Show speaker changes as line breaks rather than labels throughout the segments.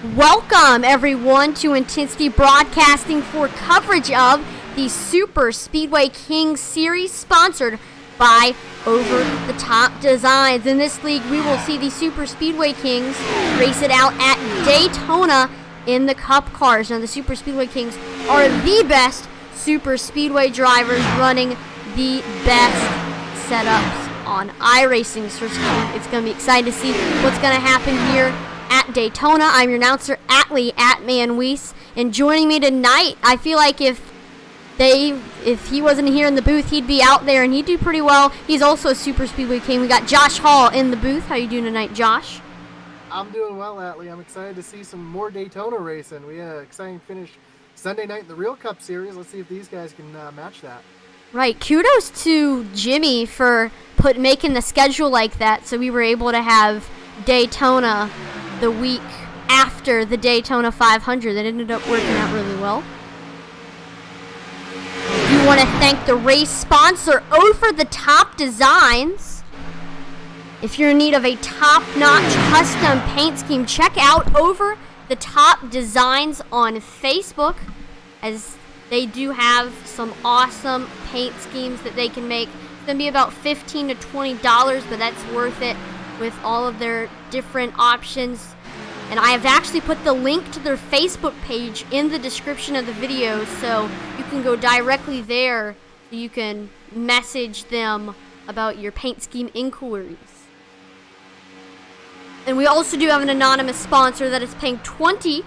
Welcome, everyone, to Intensity Broadcasting for coverage of the Super Speedway Kings Series, sponsored by Over the Top Designs. In this league, we will see the Super Speedway Kings race it out at Daytona in the Cup cars. Now, the Super Speedway Kings are the best Super Speedway drivers running the best setups on iRacing. So it's going to be exciting to see what's going to happen here at Daytona. I'm your announcer, Atlee @ManWeese, and joining me tonight, I feel like if he wasn't here in the booth, he'd be out there and he'd do pretty well. He's also a Super Speedway King. We got Josh Hall in the booth. How you doing tonight, Josh?
I'm doing well, Atlee. I'm excited to see some more Daytona racing. We had an exciting finish Sunday night in the Real Cup Series. Let's see if these guys can match that.
Right. Kudos to Jimmy for making the schedule like that, so we were able to have Daytona the week after the Daytona 500. That ended up working out really well. We want to thank the race sponsor, Over the Top Designs. If you're in need of a top-notch custom paint scheme, check out Over the Top Designs on Facebook, as they do have some awesome paint schemes that they can make. It's going to be about $15 to $20, but that's worth it with all of their different options. And I have actually put the link to their Facebook page in the description of the video, so you can go directly there so you can message them about your paint scheme inquiries. And we also do have an anonymous sponsor that is paying 20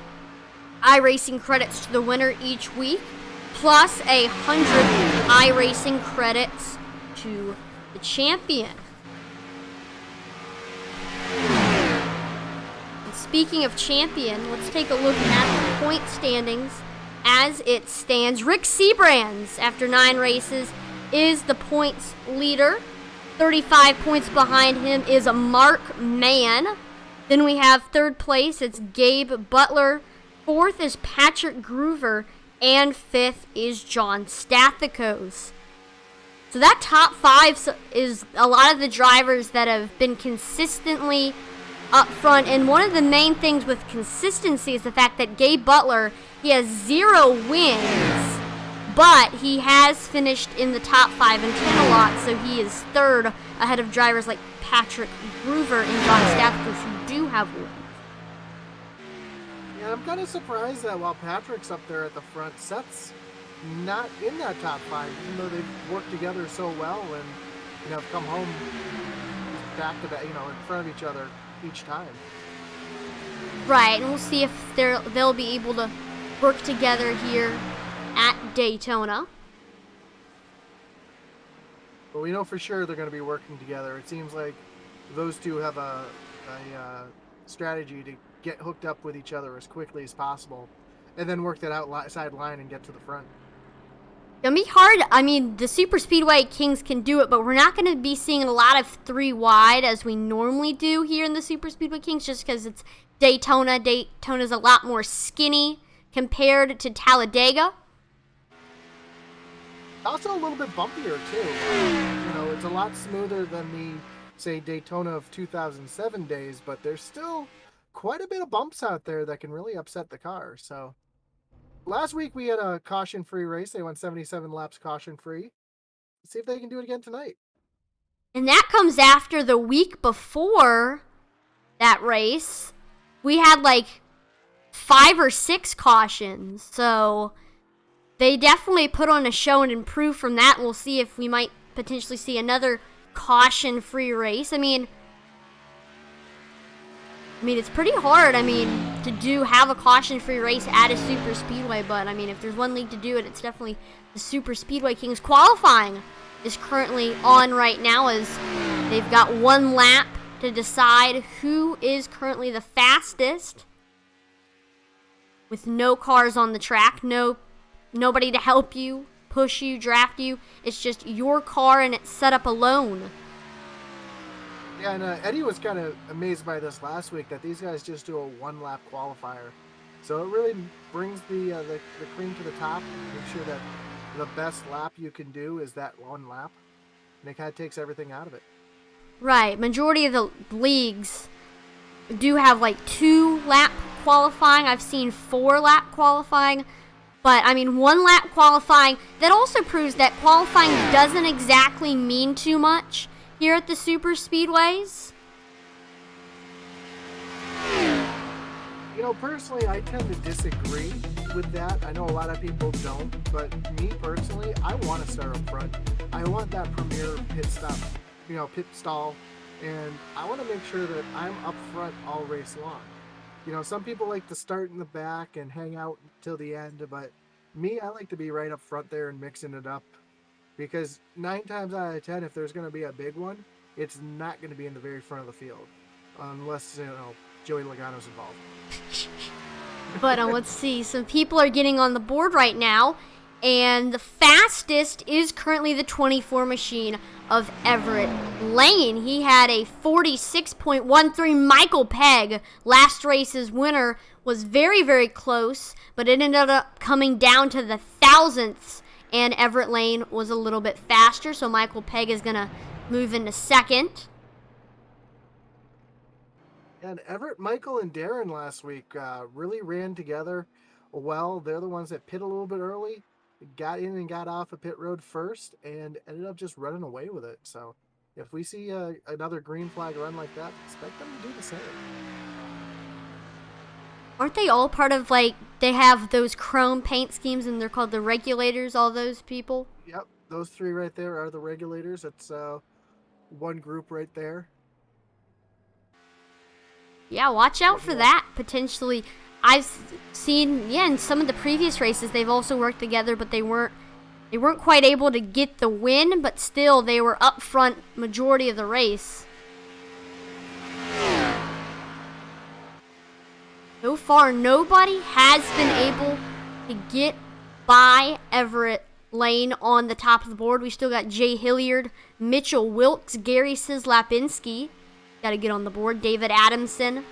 iRacing credits to the winner each week, plus 100 iRacing credits to the champion. Speaking of champion, let's take a look at the point standings as it stands. Rick Seabrands, after 9 races, is the points leader. 35 points behind him is Mark Mann. Then we have third place, it's Gabe Butler. Fourth is Patrick Groover. And fifth is John Stathakos. So that top 5 is a lot of the drivers that have been consistently up front, and one of the main things with consistency is the fact that Gabe Butler, he has 0 wins, but he has finished in the top 5 and 10 a lot, so he is third ahead of drivers like Patrick Groover and John Stathakos, who do have wins.
Yeah, I'm kind of surprised that while Patrick's up there at the front, Seth's not in that top 5, even though they've worked together so well and have come home back to back, in front of each other each time.
Right, and we'll see if they'll be able to work together here at Daytona.
But we know for sure they're going to be working together. It seems like those two have a strategy to get hooked up with each other as quickly as possible, and then work that out sideline and get to the front.
It'll be hard. I mean, the Super Speedway Kings can do it, but we're not going to be seeing a lot of 3 wide as we normally do here in the Super Speedway Kings, just because it's Daytona. Daytona's a lot more skinny compared to Talladega.
Also a little bit bumpier, too. It's a lot smoother than the, say, Daytona of 2007 days, but there's still quite a bit of bumps out there that can really upset the car, so. Last week we had a caution-free race. They went 77 laps caution-free. Let's see if they can do it again tonight.
And that comes after the week before that race. We had like 5 or 6 cautions. So they definitely put on a show and improved from that. We'll see if we might potentially see another caution-free race. I mean, it's pretty hard, to have a caution-free race at a super speedway, but, if there's one league to do it, it's definitely the Super Speedway Kings. Qualifying is currently on right now, as they've got 1 lap to decide who is currently the fastest, with no cars on the track, nobody to help you, push you, draft you. It's just your car and it's set up alone.
Yeah, and Eddie was kind of amazed by this last week, that these guys just do a 1-lap qualifier. So it really brings the cream to the top. Make sure that the best lap you can do is that 1 lap. And it kind of takes everything out of it.
Right. Majority of the leagues do have like 2 lap qualifying. I've seen 4 lap qualifying. But, I mean, 1 lap qualifying, that also proves that qualifying doesn't exactly mean too much here at the super speedways.
You know, personally, I tend to disagree with that. I know a lot of people don't, but me personally, I want to start up front. I want that premier pit stop, pit stall, and I want to make sure that I'm up front all race long. You know, some people like to start in the back and hang out till the end, but me, I like to be right up front there and mixing it up, because 9 times out of 10, if there's going to be a big one, it's not going to be in the very front of the field, unless, Joey Logano's involved.
But let's see, some people are getting on the board right now, and the fastest is currently the 24 machine of Everett Lane. He had a 46.13. Michael Pegg, last race's winner, was very, very close, but it ended up coming down to the thousandths, and Everett Lane was a little bit faster, so Michael Pegg is going to move into second.
And Everett, Michael, and Darren last week really ran together well. They're the ones that pit a little bit early, got in and got off a pit road first, and ended up just running away with it. So if we see another green flag run like that, expect them to do the same.
Aren't they all part of, like, they have those chrome paint schemes and they're called the regulators, all those people?
Yep, those 3 right there are the regulators. It's one group right there.
Yeah, watch out for that, potentially. I've seen, in some of the previous races, they've also worked together, but they weren't quite able to get the win, but still, they were up front majority of the race. So far, nobody has been able to get by Everett Lane on the top of the board. We still got Jay Hilliard, Mitchell Wilkes, Gary Sislapinski. Got to get on the board. David Adamson.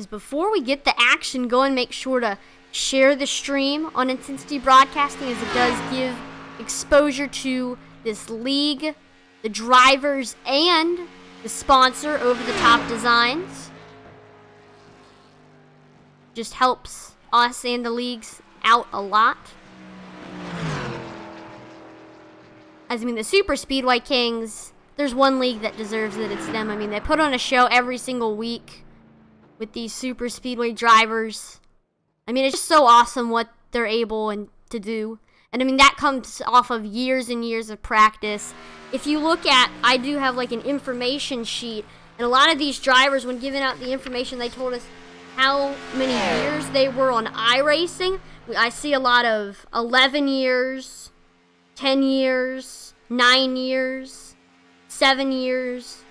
Before we get the action going, make sure to share the stream on Intensity Broadcasting, as it does give exposure to this league, the drivers, and the sponsor, Over the Top Designs. Just helps us and the leagues out a lot. The Super Speedway Kings, there's one league that deserves it, it's them. They put on a show every single week with these super speedway drivers. It's just so awesome what they're able to do. And that comes off of years and years of practice. If you look at, I do have like an information sheet, and a lot of these drivers, when giving out the information, they told us how many years they were on iRacing. I see a lot of 11 years, 10 years, 9 years, 7 years.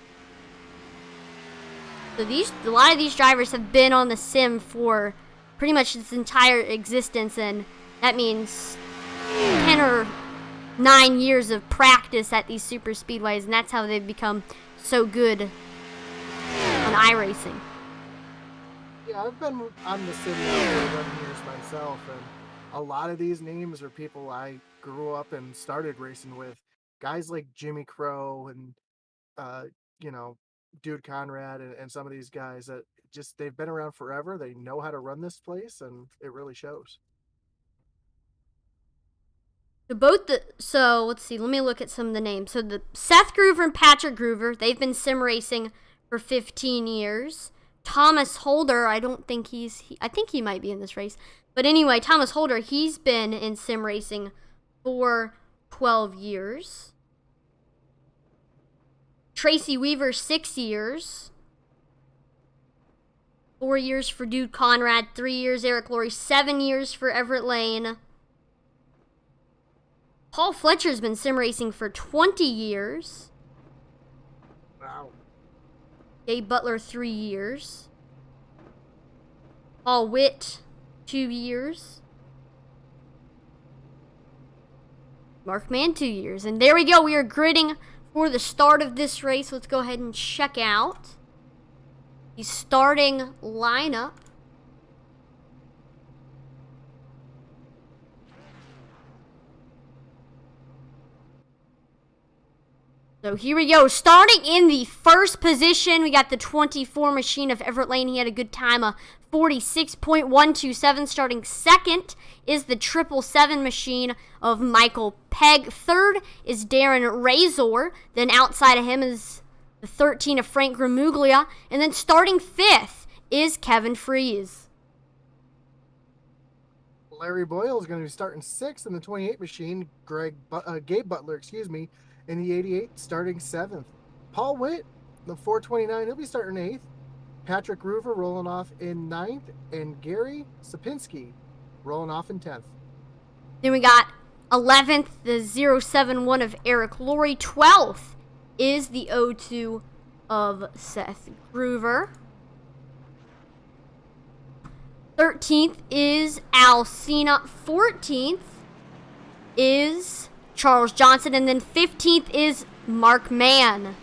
So a lot of these drivers have been on the sim for pretty much its entire existence, and that means 10 or 9 years of practice at these super speedways, and that's how they've become so good on iRacing.
Yeah, I've been on the sim now for 11 years myself, and a lot of these names are people I grew up and started racing with. Guys like Jimmy Crow and, Dude Conrad and some of these guys that just, they've been around forever. They know how to run this place, and it really shows.
So let's see, let me look at some of the names. So the Seth Groover and Patrick Groover, they've been sim racing for 15 years. Thomas Holder, I think he might be in this race. But anyway, Thomas Holder, he's been in sim racing for 12 years. Tracy Weaver, 6 years. 4 years for Dude Conrad, 3 years Eric Laurie, 7 years for Everett Lane. Paul Fletcher's been sim racing for 20 years.
Wow.
Dave Butler, 3 years. Paul Witt, 2 years. Mark Mann, 2 years. And there we go. We are gridding for the start of this race. Let's go ahead and check out the starting lineup So here we go. Starting in the first position, we got the 24 machine of Everett Lane. He had a good time, a 46.127. Starting second is the 777 machine of Michael Pegg. Third is Darren Razor. Then outside of him is the 13 of Frank Gramuglia. And then starting fifth is Kevin Freeze.
Larry Boyle is going to be starting sixth in the 28 machine. Gabe Butler, in the 88, starting seventh. Paul Witt, the 429, he'll be starting eighth. Patrick Roover rolling off in ninth, and Gary Sapinski rolling off in 10th.
Then we got 11th, the 071 of Eric Laurie. 12th is the 02 of Seth Groover. 13th is Al Cena. 14th is Charles Johnson. And then 15th is Mark Mann.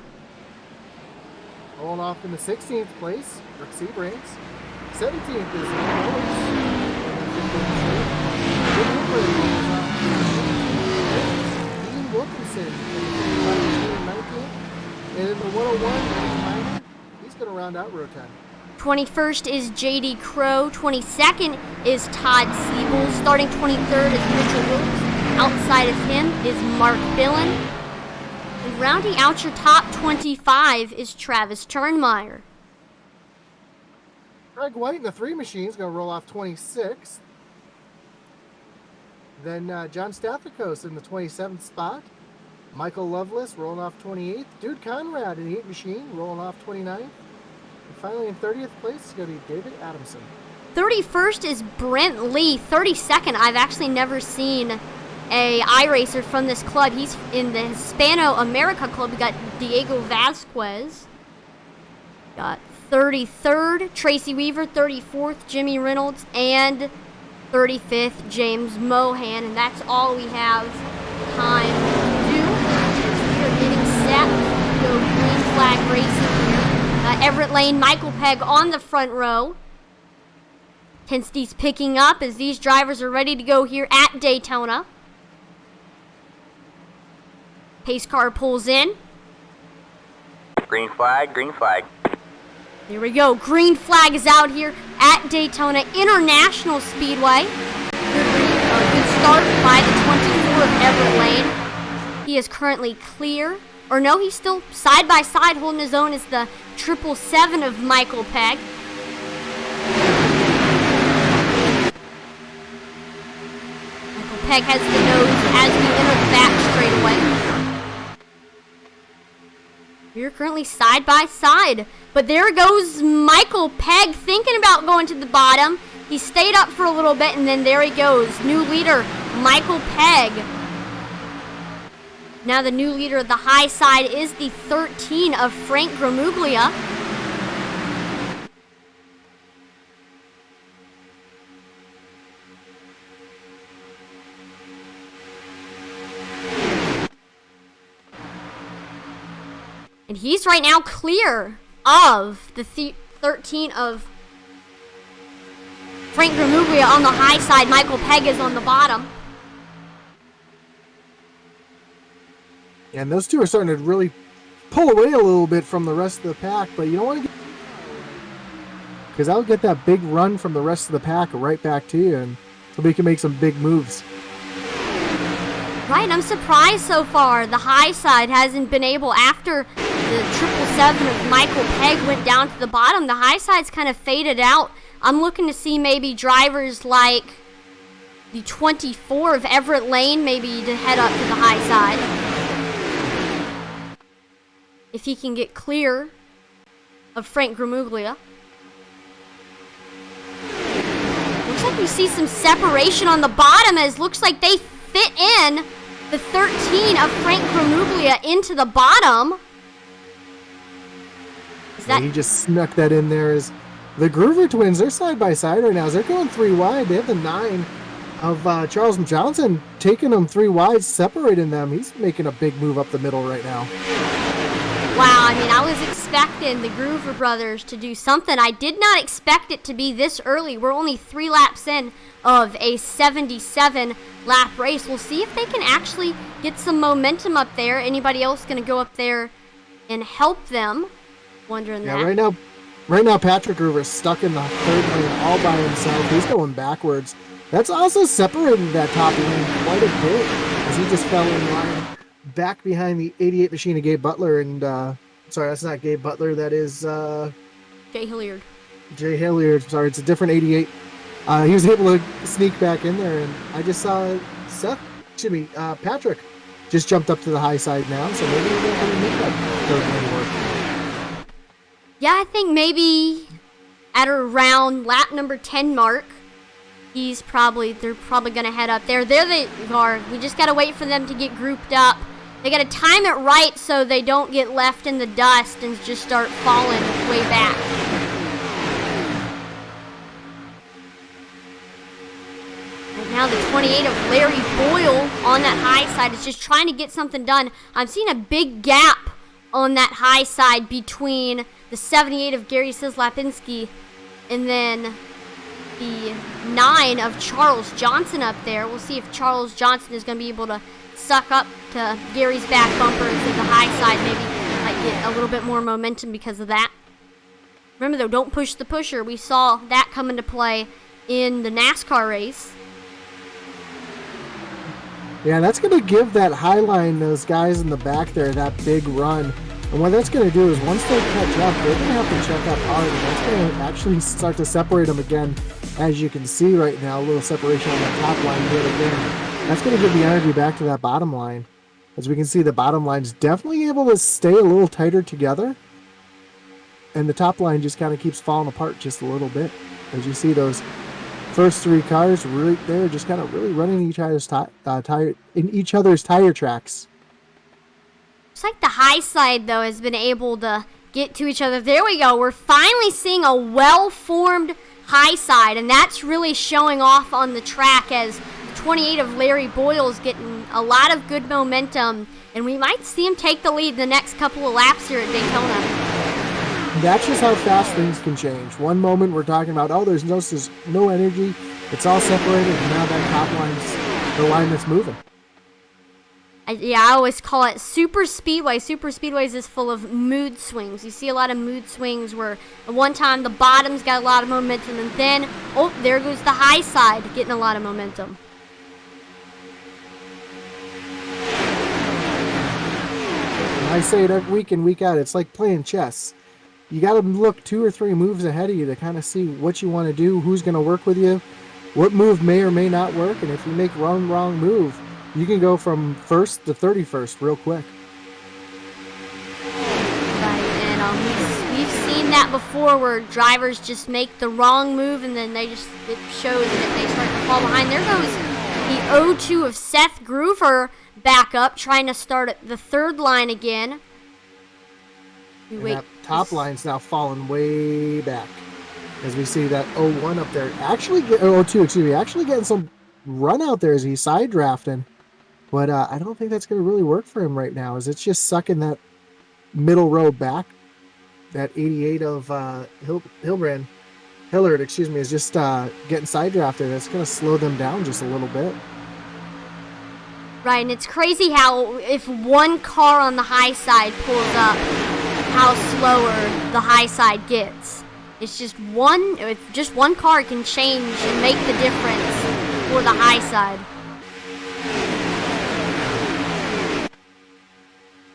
Rolling off in the 16th place, Rick Seabrands. 17th is Nick Dean Wilkinson in the 19th. And in the 101, he's going to round out row 10.
21st is J.D. Crow. 22nd is Todd Siebel. Starting 23rd is Mitchell Wilkes. Outside of him is Mark Billen. And rounding out your top 25 is Travis Turnmeyer.
Greg White in the 3 machine is going to roll off 26th. Then John Stathakos in the 27th spot. Michael Lovelace rolling off 28th. Dude Conrad in the 8 machine rolling off 29th. And finally in 30th place is going to be David Adamson.
31st is Brent Lee. 32nd, I've actually never seen a iRacer from this club. He's in the Hispano-America club. We got Diego Vasquez. Got 33rd, Tracy Weaver. 34th, Jimmy Reynolds. And 35th, James Mohan. And that's all we have time to do. We are getting set to go green flag racing here. Everett Lane, Michael Pegg on the front row. Tensity's picking up as these drivers are ready to go here at Daytona. Pace car pulls in.
Green flag, green flag.
There we go. Green flag is out here at Daytona International Speedway. Good start by the 24 of Everett Lane. He is currently clear. Or no, he's still side by side holding his own as the 777 of Michael Pegg. Michael Pegg has the nose as we enter the back straightaway. We're currently side by side. But there goes Michael Pegg thinking about going to the bottom. He stayed up for a little bit, and then there he goes. New leader, Michael Pegg. Now the new leader of the high side is the 13 of Frank Gramuglia. And he's right now clear of the 13 of Frank Gramuglia on the high side. Michael Pegg is on the bottom.
And those two are starting to really pull away a little bit from the rest of the pack, but you don't want to get... because I'll get that big run from the rest of the pack right back to you, and so we can make some big moves.
Right, I'm surprised so far the high side hasn't been able, after the 777 of Michael Pegg went down to the bottom, the high side's kind of faded out. I'm looking to see maybe drivers like the 24 of Everett Lane maybe to head up to the high side. If he can get clear of Frank Gramuglia. Looks like we see some separation on the bottom, as looks like they fit in the 13 of Frank Gramuglia into the bottom.
He just snuck that in there. As the Groover twins, they're side by side right now. They're going 3 wide. They have the 9 of Charles Johnson taking them 3 wide, separating them. He's making a big move up the middle right now.
Wow, I mean, I was expecting the Groover brothers to do something. I did not expect it to be this early. We're only 3 laps in of a 77 lap race. We'll see if they can actually get some momentum up there. Anybody else going to go up there and help them? Wondering that.
Right now, Patrick Groover's stuck in the third lane all by himself. He's going backwards. That's also separated that top lane quite a bit as he just fell in line back behind the 88 machine of Gabe Butler. And, sorry, that's not Gabe Butler. That is
Jay Hilliard.
Jay Hilliard. Sorry, it's a different 88. He was able to sneak back in there. And I just saw Patrick just jumped up to the high side now. So maybe we're going to make that third lane work.
Yeah, I think maybe at around lap number 10 mark, they're probably going to head up there. There they are. We just got to wait for them to get grouped up. They got to time it right so they don't get left in the dust and just start falling way back. Right now the 28 of Larry Boyle on that high side is just trying to get something done. I'm seeing a big gap on that high side between the 78 of Gary Sislapinski and then the 9 of Charles Johnson up there. We'll see if Charles Johnson is going to be able to suck up to Gary's back bumper and so the high side maybe might get a little bit more momentum because of that. Remember though, don't push the pusher. We saw that come into play in the NASCAR race.
Yeah, that's going to give that high line, those guys in the back there, that big run. And what that's going to do is once they catch up, they're going to have to check up hard. And that's going to actually start to separate them again. As you can see right now, a little separation on that top line yet again. That's going to give the energy back to that bottom line. As we can see, the bottom line's definitely able to stay a little tighter together. And the top line just kind of keeps falling apart just a little bit. As you see those first 3 cars right there just kind of really running each other's tire tracks.
Looks like the high side, though, has been able to get to each other. There we go. We're finally seeing a well-formed high side, and that's really showing off on the track as 28 of Larry Boyle is getting a lot of good momentum, and we might see him take the lead the next couple of laps here at Daytona.
That's just how fast things can change. One moment we're talking about, oh, there's no energy. It's all separated, and now that top line's the line that's moving.
I always call it super speedway. Super speedways is full of mood swings. You see a lot of mood swings where at one time the bottom's got a lot of momentum, and then, oh, there goes the high side getting a lot of momentum.
I say it every week in, week out. It's like playing chess. You got to look 2 or 3 moves ahead of you to kind of see what you want to do, who's going to work with you, what move may or may not work, and if you make wrong move, you can go from 1st to 31st real quick.
Right, and we've seen that before where drivers just make the wrong move and then it shows that they start to fall behind. There goes the 0-2 of Seth Groover back up, trying to start at the 3rd line again.
That top line's now falling way back. As we see that 0-1 up there. 0-2, excuse me. Actually getting some run out there as he's side drafting. But I don't think that's going to really work for him right now, as it's just sucking that middle row back. That 88 of Hillard, excuse me, is just getting side drafted. That's going to slow them down just a little bit.
Right, and it's crazy how if one car on the high side pulls up, how slower the high side gets. It's just one car can change and make the difference for the high side.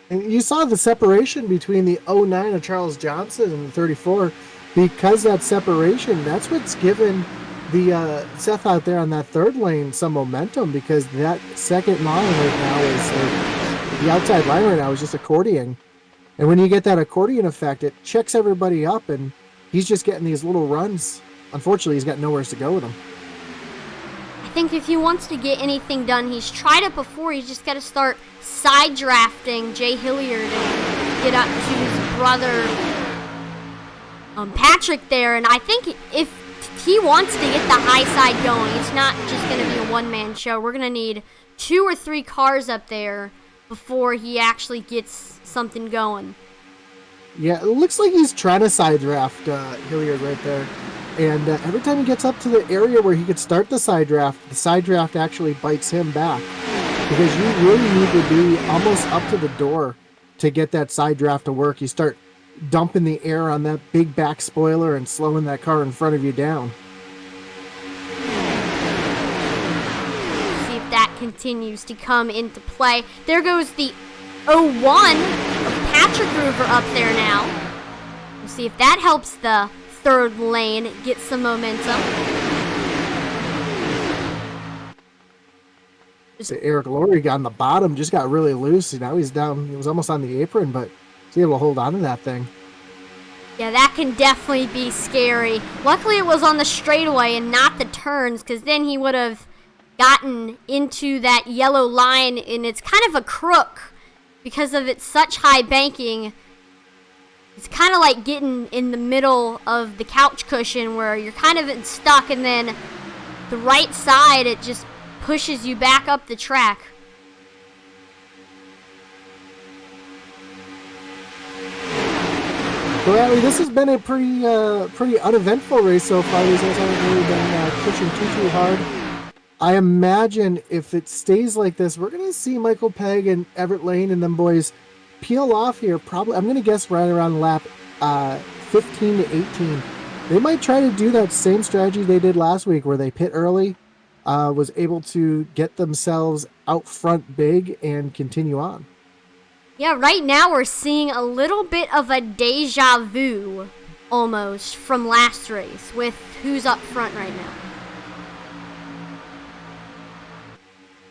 And you saw the separation between the 09 of Charles Johnson and the 34. Because that separation, that's what's given the Seth out there on that 3rd lane some momentum, because that 2nd line right now is the outside line right now is just accordioning. And when you get that accordion effect, it checks everybody up, and he's just getting these little runs. Unfortunately, he's got nowhere to go with them.
I think if he wants to get anything done, he's tried it before. He's just got to start side drafting Jay Hilliard and get up to his brother Patrick there. And I think if he wants to get the high side going, it's not just going to be a one-man show. We're going to need 2 or 3 cars up there before he actually gets something going.
Yeah, it looks like he's trying to side draft Hilliard right there. And every time he gets up to the area where he could start the side draft actually bites him back. Because you really need to be almost up to the door to get that side draft to work. You start dumping the air on that big back spoiler and slowing that car in front of you down.
See if that continues to come into play. There goes the 01 of Patrick Groover up there now. We'll see if that helps the third lane get some momentum.
So Eric Laurie got on the bottom, just got really loose. And now he's down. He was almost on the apron, but he's able to hold on to that thing.
Yeah, that can definitely be scary. Luckily, it was on the straightaway and not the turns, because then he would have gotten into that yellow line, and it's kind of a crook because of its such high banking. It's kind of like getting in the middle of the couch cushion where you're kind of stuck, and then the right side, it just pushes you back up the track.
Well, Allie, this has been a pretty uneventful race so far. These guys haven't really been pushing too hard. I imagine if it stays like this, we're going to see Michael Pegg and Everett Lane and them boys peel off here. Probably, I'm going to guess right around lap 15 to 18. They might try to do that same strategy they did last week where they pit early, was able to get themselves out front big and continue on.
Yeah, right now we're seeing a little bit of a deja vu almost from last race with who's up front right now.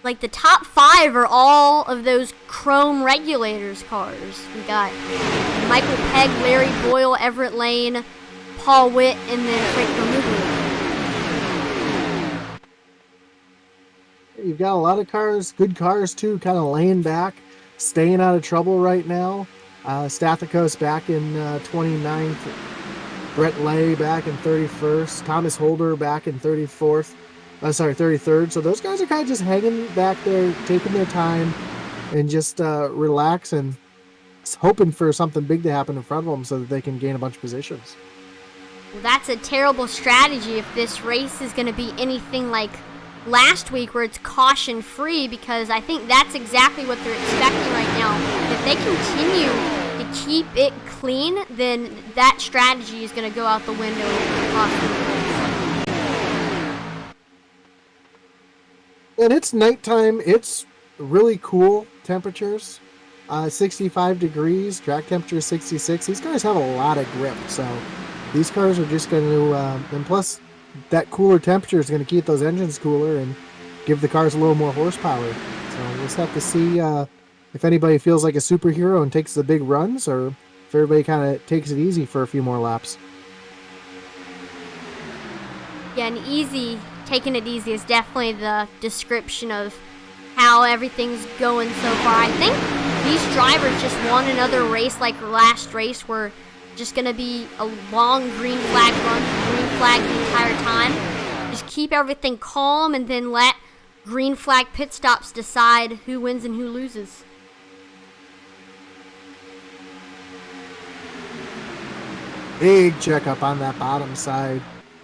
Like the top 5 are all of those chrome regulators cars. We got Michael Pegg, Larry Boyle, Everett Lane, Paul Witt, and then Frank Vermeulen.
You've got a lot of cars, good cars too, kind of laying back, staying out of trouble right now. Stathakos back in 29th, Brett Lay back in 31st, Thomas Holder back in 34th. 33rd. So those guys are kind of just hanging back there, taking their time, and just relaxing, hoping for something big to happen in front of them so that they can gain a bunch of positions.
Well, that's a terrible strategy if this race is going to be anything like last week where it's caution free, because I think that's exactly what they're expecting right now. If they continue to keep it clean, then that strategy is going to go out the window and cost them the race.
And it's nighttime. It's really cool temperatures. 65 degrees. Track temperature is 66. These cars have a lot of grip. So these cars are just going to... and plus, that cooler temperature is going to keep those engines cooler and give the cars a little more horsepower. So we'll just have to see if anybody feels like a superhero and takes the big runs, or if everybody kind of takes it easy for a few more laps.
Yeah, taking it easy is definitely the description of how everything's going so far. I think these drivers just want another race like last race where just going to be a long green flag run, green flag the entire time. Just keep everything calm and then let green flag pit stops decide who wins and who loses.
Big checkup on that bottom side,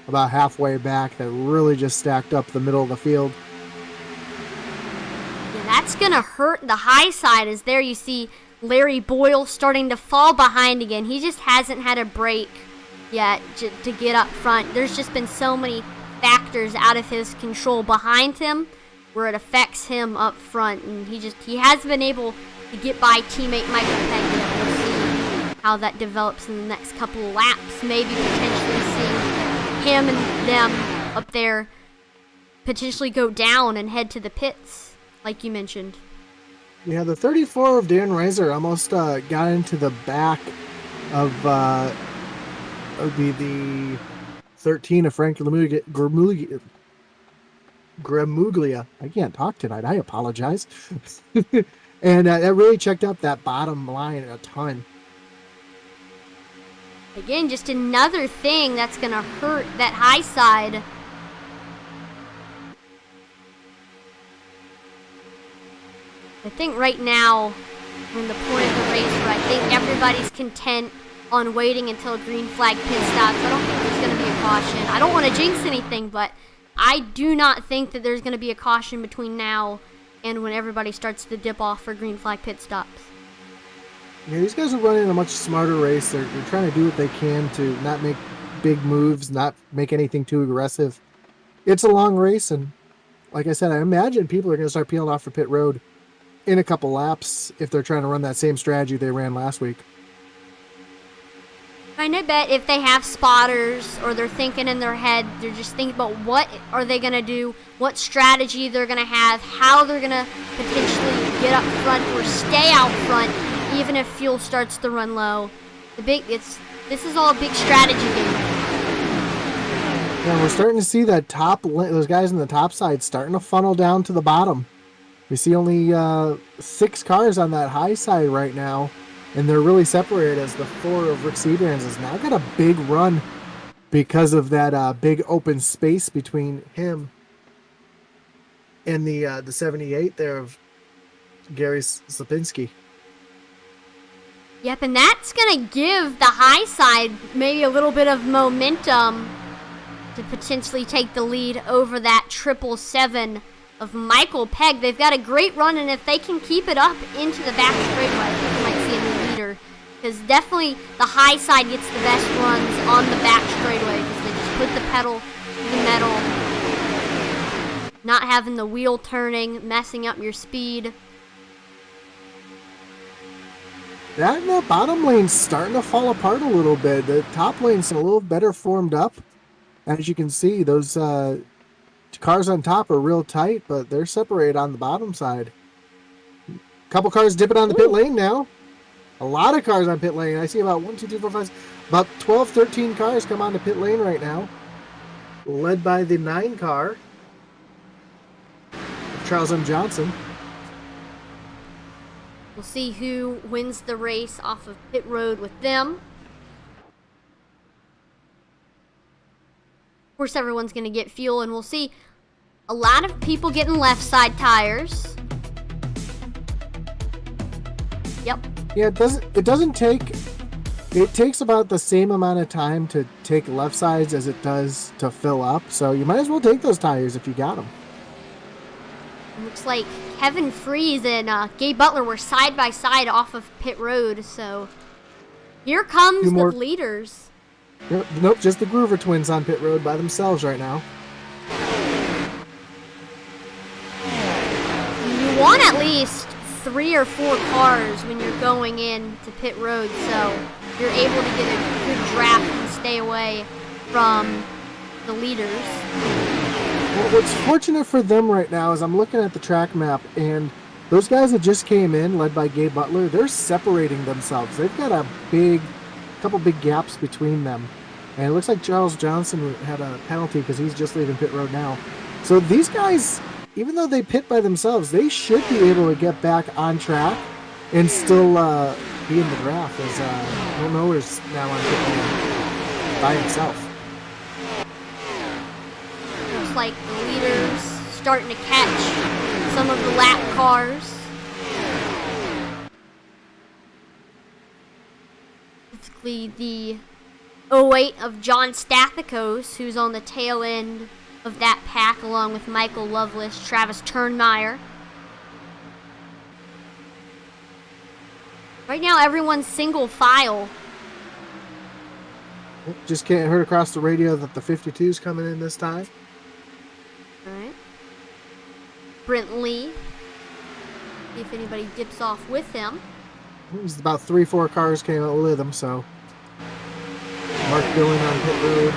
about halfway back, that really just stacked up the middle of the field.
Yeah, that's going to hurt the high side, as there you see Larry Boyle starting to fall behind again. He just hasn't had a break yet to get up front. There's just been so many factors out of his control behind him where it affects him up front, and he has been able to get by teammate Michael Pegg yet. We'll see how that develops in the next couple of laps, maybe potentially seeing him and them up there potentially go down and head to the pits, like you mentioned.
Yeah, the 34 of Dan Reiser almost got into the back of would be the 13 of Frank Gramuglia. I can't talk tonight. I apologize. And that really checked up that bottom line a ton.
Again, just another thing that's going to hurt that high side. I think right now, we're in the point of the race where I think everybody's content on waiting until green flag pit stops. I don't think there's going to be a caution. I don't want to jinx anything, but I do not think that there's going to be a caution between now and when everybody starts to dip off for green flag pit stops.
Yeah, these guys are running a much smarter race. They're trying to do what they can to not make big moves, not make anything too aggressive. It's a long race, and like I said, I imagine people are going to start peeling off for pit road in a couple laps if they're trying to run that same strategy they ran last week.
I bet if they have spotters or they're thinking in their head, they're just thinking about what are they going to do, what strategy they're going to have, how they're going to potentially get up front or stay out front even if fuel starts to run low. This is all a big strategy game.
Yeah, we're starting to see that those guys on the top side starting to funnel down to the bottom. We see only 6 cars on that high side right now, and they're really separated as the 4 of Rick Seabrands has now got a big run because of that big open space between him and the 78 there of Gary Slipinski.
Yep, and that's going to give the high side maybe a little bit of momentum to potentially take the lead over that 777 of Michael Pegg. They've got a great run, and if they can keep it up into the back straightaway, I think we might see a new leader. Because definitely the high side gets the best runs on the back straightaway because they just put the pedal to the metal, not having the wheel turning, messing up your speed.
That bottom lane's starting to fall apart a little bit. The top lane's a little better formed up. As you can see, those cars on top are real tight, but they're separated on the bottom side. A couple cars dipping on the pit lane now. A lot of cars on pit lane. I see about 1, 2, 3, 4, 5, about 12, 13 cars come onto pit lane right now. Led by the 9 car, Charles M. Johnson.
We'll see who wins the race off of pit road with them. Of course, everyone's going to get fuel, and we'll see a lot of people getting left side tires. Yep.
Yeah, it takes about the same amount of time to take left sides as it does to fill up, so you might as well take those tires if you got them.
Looks like Kevin Freeze and Gabe Butler were side by side off of pit road, so here comes the leaders.
Nope, just the Groover twins on pit road by themselves right now.
You want at least 3 or 4 cars when you're going in to pit road, so you're able to get a good draft and stay away from the leaders.
Well, what's fortunate for them right now is I'm looking at the track map, and those guys that just came in, led by Gabe Butler, they're separating themselves. They've got a couple big gaps between them. And it looks like Charles Johnson had a penalty because he's just leaving pit road now. So these guys, even though they pit by themselves, they should be able to get back on track and still be in the draft, as Will Miller's now on pit lane by himself.
Looks like the leaders starting to catch some of the lap cars. Specifically the 08 of John Stathakos, who's on the tail end of that pack, along with Michael Lovelace, Travis Turnmeyer. Right now, everyone's single file.
Just heard across the radio that the 52's coming in this time.
Alright. Brent Lee. See if anybody dips off with him.
There's about 3-4 cars came out with him, so. Mark Dillon on pit road.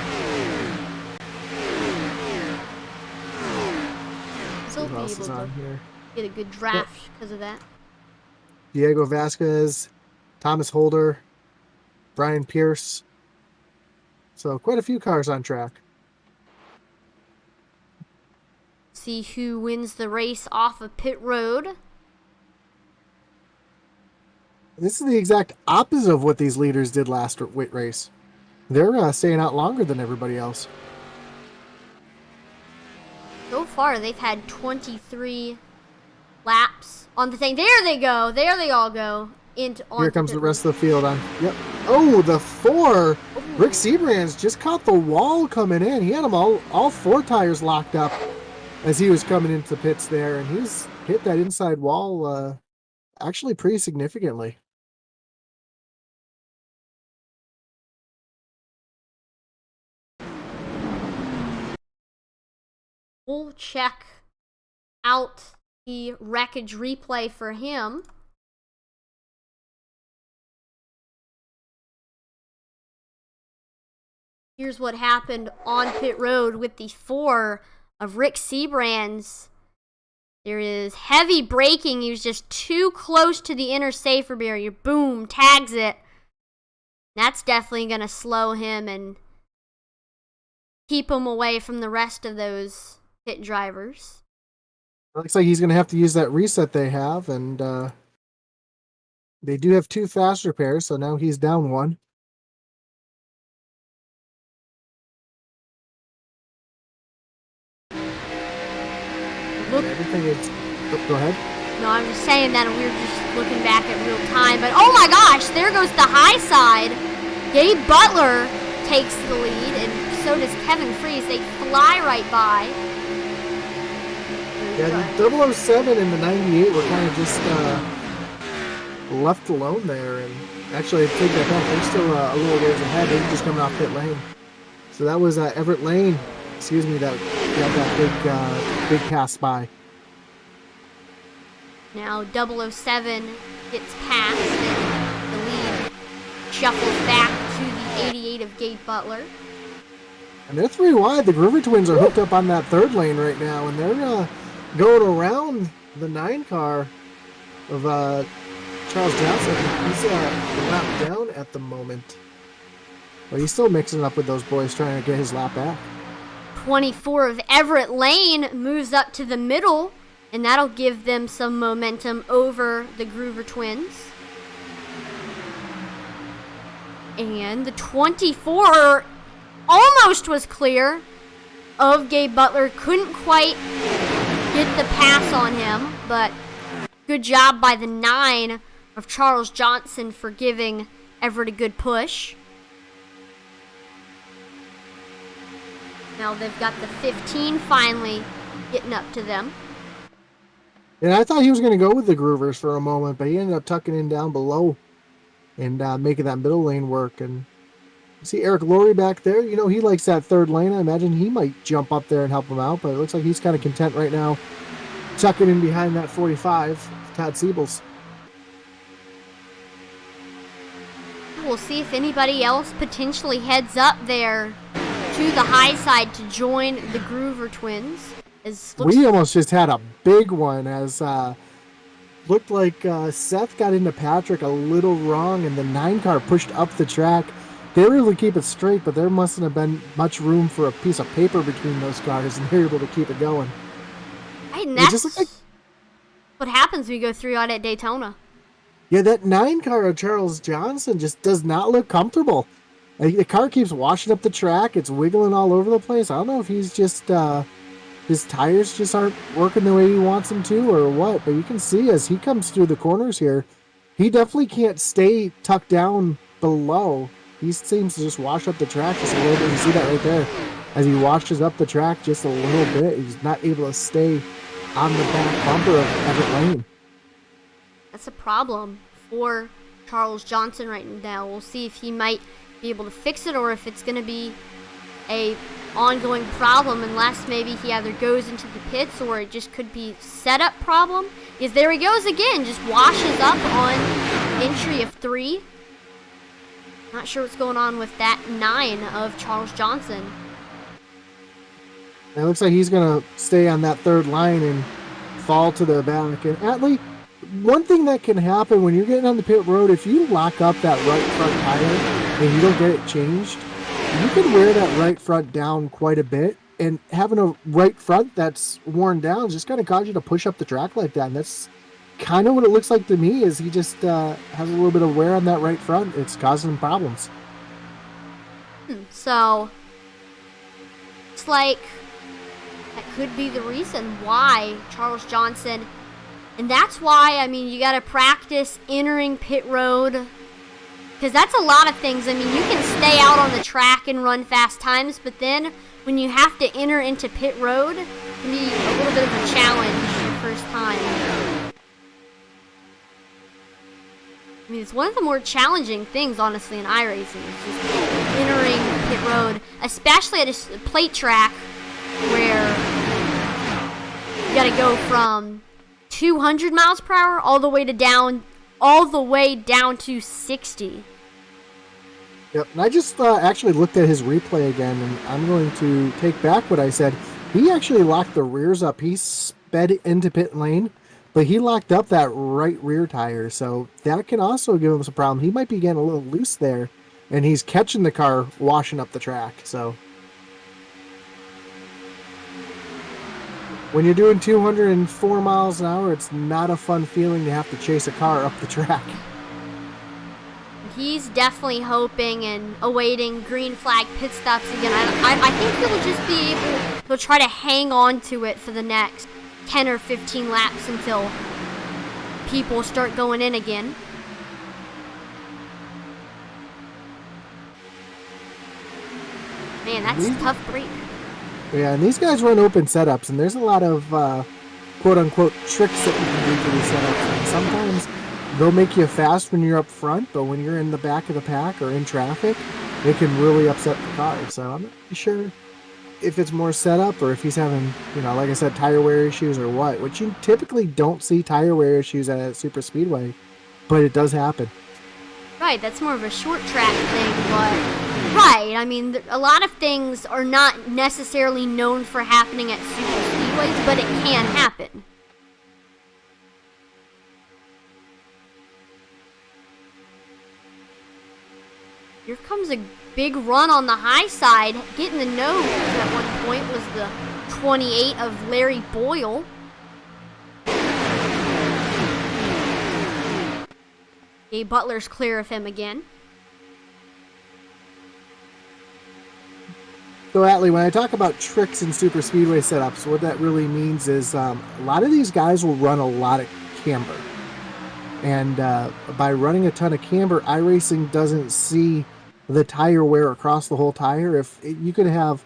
Still be able to get a good draft because of that.
Diego Vasquez, Thomas Holder, Brian Pierce. So quite a few cars on track.
See who wins the race off of pit road.
This is the exact opposite of what these leaders did last Witt race. They're staying out longer than everybody else.
So far, they've had 23 laps on the thing. There they go. There they all go.
Here comes the rest of the field on. Yep. Oh, the 4. Rick Seabrands just caught the wall coming in. He had them all 4 tires locked up as he was coming into the pits there, and he's hit that inside wall actually pretty significantly.
We'll check out the wreckage replay for him. Here's what happened on pit road with the 4 of Rick Seabrands. There is heavy braking. He was just too close to the inner safer barrier. Boom, tags it. That's definitely going to slow him and keep him away from the rest of those pit drivers.
Looks like he's going to have to use that reset they have, and they do have 2 fast repairs, so now he's down 1.
Look,
everything is. Oh, go ahead.
No, I'm just saying that we were just looking back at real time. But oh my gosh, there goes the high side. Gabe Butler takes the lead, and so does Kevin Freeze. They fly right by.
Yeah, the 007 and the 98 were kind of just left alone there. And actually, I take that back. They're still a little ways ahead. They're just coming off pit lane. So that was Everett Lane. Excuse me, that got that big pass by.
Now 007 gets past, and the lead shuffles back to the 88 of Gabe Butler.
And they're 3 wide. The Groover twins are hooked up on that 3rd lane right now, and they're going around the 9 car of Charles Johnson. He's lap down at the moment. But he's still mixing up with those boys trying to get his lap back.
24 of Everett Lane moves up to the middle, and that'll give them some momentum over the Groover twins. And the 24 almost was clear of Gabe Butler. Couldn't quite get the pass on him, but good job by the 9 of Charles Johnson for giving Everett a good push. Now they've got the 15 finally getting up to them.
And I thought he was going to go with the Groovers for a moment, but he ended up tucking in down below and making that middle lane work. And you see Eric Laurie back there. You know, he likes that 3rd lane. I imagine he might jump up there and help him out, but it looks like he's kind of content right now, tucking in behind that 45, Todd Siebels.
We'll see if anybody else potentially heads up there to the high side to join the Groover twins.
We almost just had a big one as looked like Seth got into Patrick a little wrong and the 9 car pushed up the track. They were able to keep it straight, but there mustn't have been much room for a piece of paper between those cars, and they were able to keep it going.
Right, and that's what happens when you go 3 out at Daytona.
Yeah, that 9 car of Charles Johnson just does not look comfortable. The car keeps washing up the track. It's wiggling all over the place. I don't know if he's just, his tires just aren't working the way he wants them to or what. But you can see as he comes through the corners here, he definitely can't stay tucked down below. He seems to just wash up the track just a little bit. You see that right there. As he washes up the track just a little bit, he's not able to stay on the back bumper of Everett Lane.
That's a problem for Charles Johnson right now. We'll see if he might be able to fix it or if it's going to be a ongoing problem unless maybe he either goes into the pits or it just could be setup problem. Because there he goes again, just washes up on entry of 3. Not sure what's going on with that 9 of Charles Johnson.
It looks like he's going to stay on that 3rd line and fall to the back. And Atlee, one thing that can happen when you're getting on the pit road, if you lock up that right front tire and you don't get it changed, you can wear that right front down quite a bit. And having a right front that's worn down is just going to cause you to push up the track like that. And that's kind of what it looks like to me, is he just has a little bit of wear on that right front. It's causing him problems.
So, it's like that could be the reason why Charles Johnson And that's why, I mean, you got to practice entering pit road. Because that's a lot of things. I mean, you can stay out on the track and run fast times, but then when you have to enter into pit road, it can be a little bit of a challenge your first time. I mean, it's one of the more challenging things, honestly, in iRacing. It's just entering pit road, especially at a plate track where you got to go from 200 miles per hour all the way down to 60.
Yep, and I just actually looked at his replay again, and I'm going to take back what I said. He actually locked the rears up. He sped into pit lane, but he locked up that right rear tire, so that can also give him some problem. He might be getting a little loose there, and he's catching the car washing up the track, so. When you're doing 204 miles an hour, it's not a fun feeling to have to chase a car up the track.
He's definitely hoping and awaiting green flag pit stops again. I think he'll just be able to try to hang on to it for the next 10 or 15 laps until people start going in again. Man, that's a tough break.
Yeah, and these guys run open setups, and there's a lot of quote-unquote tricks that you can do for these setups. And sometimes they'll make you fast when you're up front, but when you're in the back of the pack or in traffic, it can really upset the car. So I'm not sure if it's more setup or if he's having, like I said, tire wear issues or what, which you typically don't see tire wear issues at a super speedway, but it does happen.
Right, that's more of a short track thing, but... Right, I mean, a lot of things are not necessarily known for happening at super speedways, but it can happen. Here comes a big run on the high side. Getting the nose at one point was the 28 of Larry Boyle. Gabe Butler's clear of him again.
So, Atlee, when I talk about tricks in super speedway setups, what that really means is a lot of these guys will run a lot of camber. And by running a ton of camber, iRacing doesn't see the tire wear across the whole tire. If you could have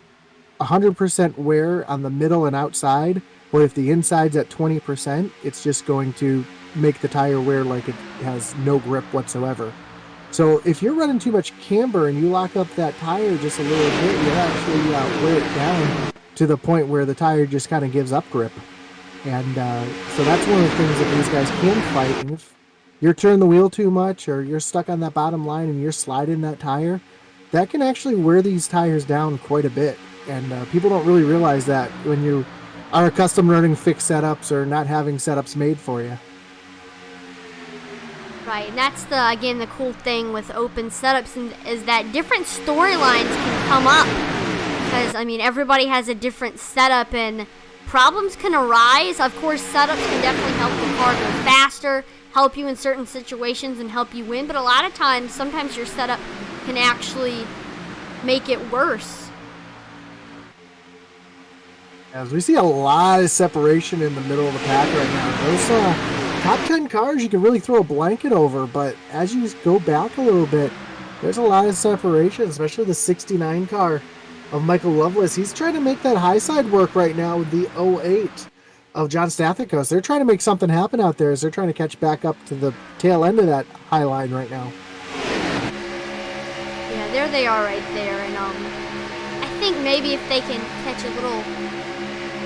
100% wear on the middle and outside, but if the inside's at 20%, it's just going to make the tire wear like it has no grip whatsoever. So if you're running too much camber and you lock up that tire just a little bit, you actually wear it down to the point where the tire just kind of gives up grip. And so that's one of the things that these guys can fight. And if you're turning the wheel too much or you're stuck on that bottom line and you're sliding that tire, that can actually wear these tires down quite a bit. And people don't really realize that when you are accustomed running fixed setups or not having setups made for you.
Right, and that's the cool thing with open setups is that different storylines can come up. Because, I mean, everybody has a different setup and problems can arise. Of course, setups can definitely help the car go faster, help you in certain situations and help you win. But a lot of times, sometimes your setup can actually make it worse.
As we see a lot of separation in the middle of the pack right now. Those top 10 cars you can really throw a blanket over, but as you go back a little bit, there's a lot of separation, especially the 69 car of Michael Loveless. He's trying to make that high side work right now with the 08 of John Stathakos. They're trying to make something happen out there as they're trying to catch back up to the tail end of that high line right now.
Yeah, there they are right there, and I think maybe if they can catch a little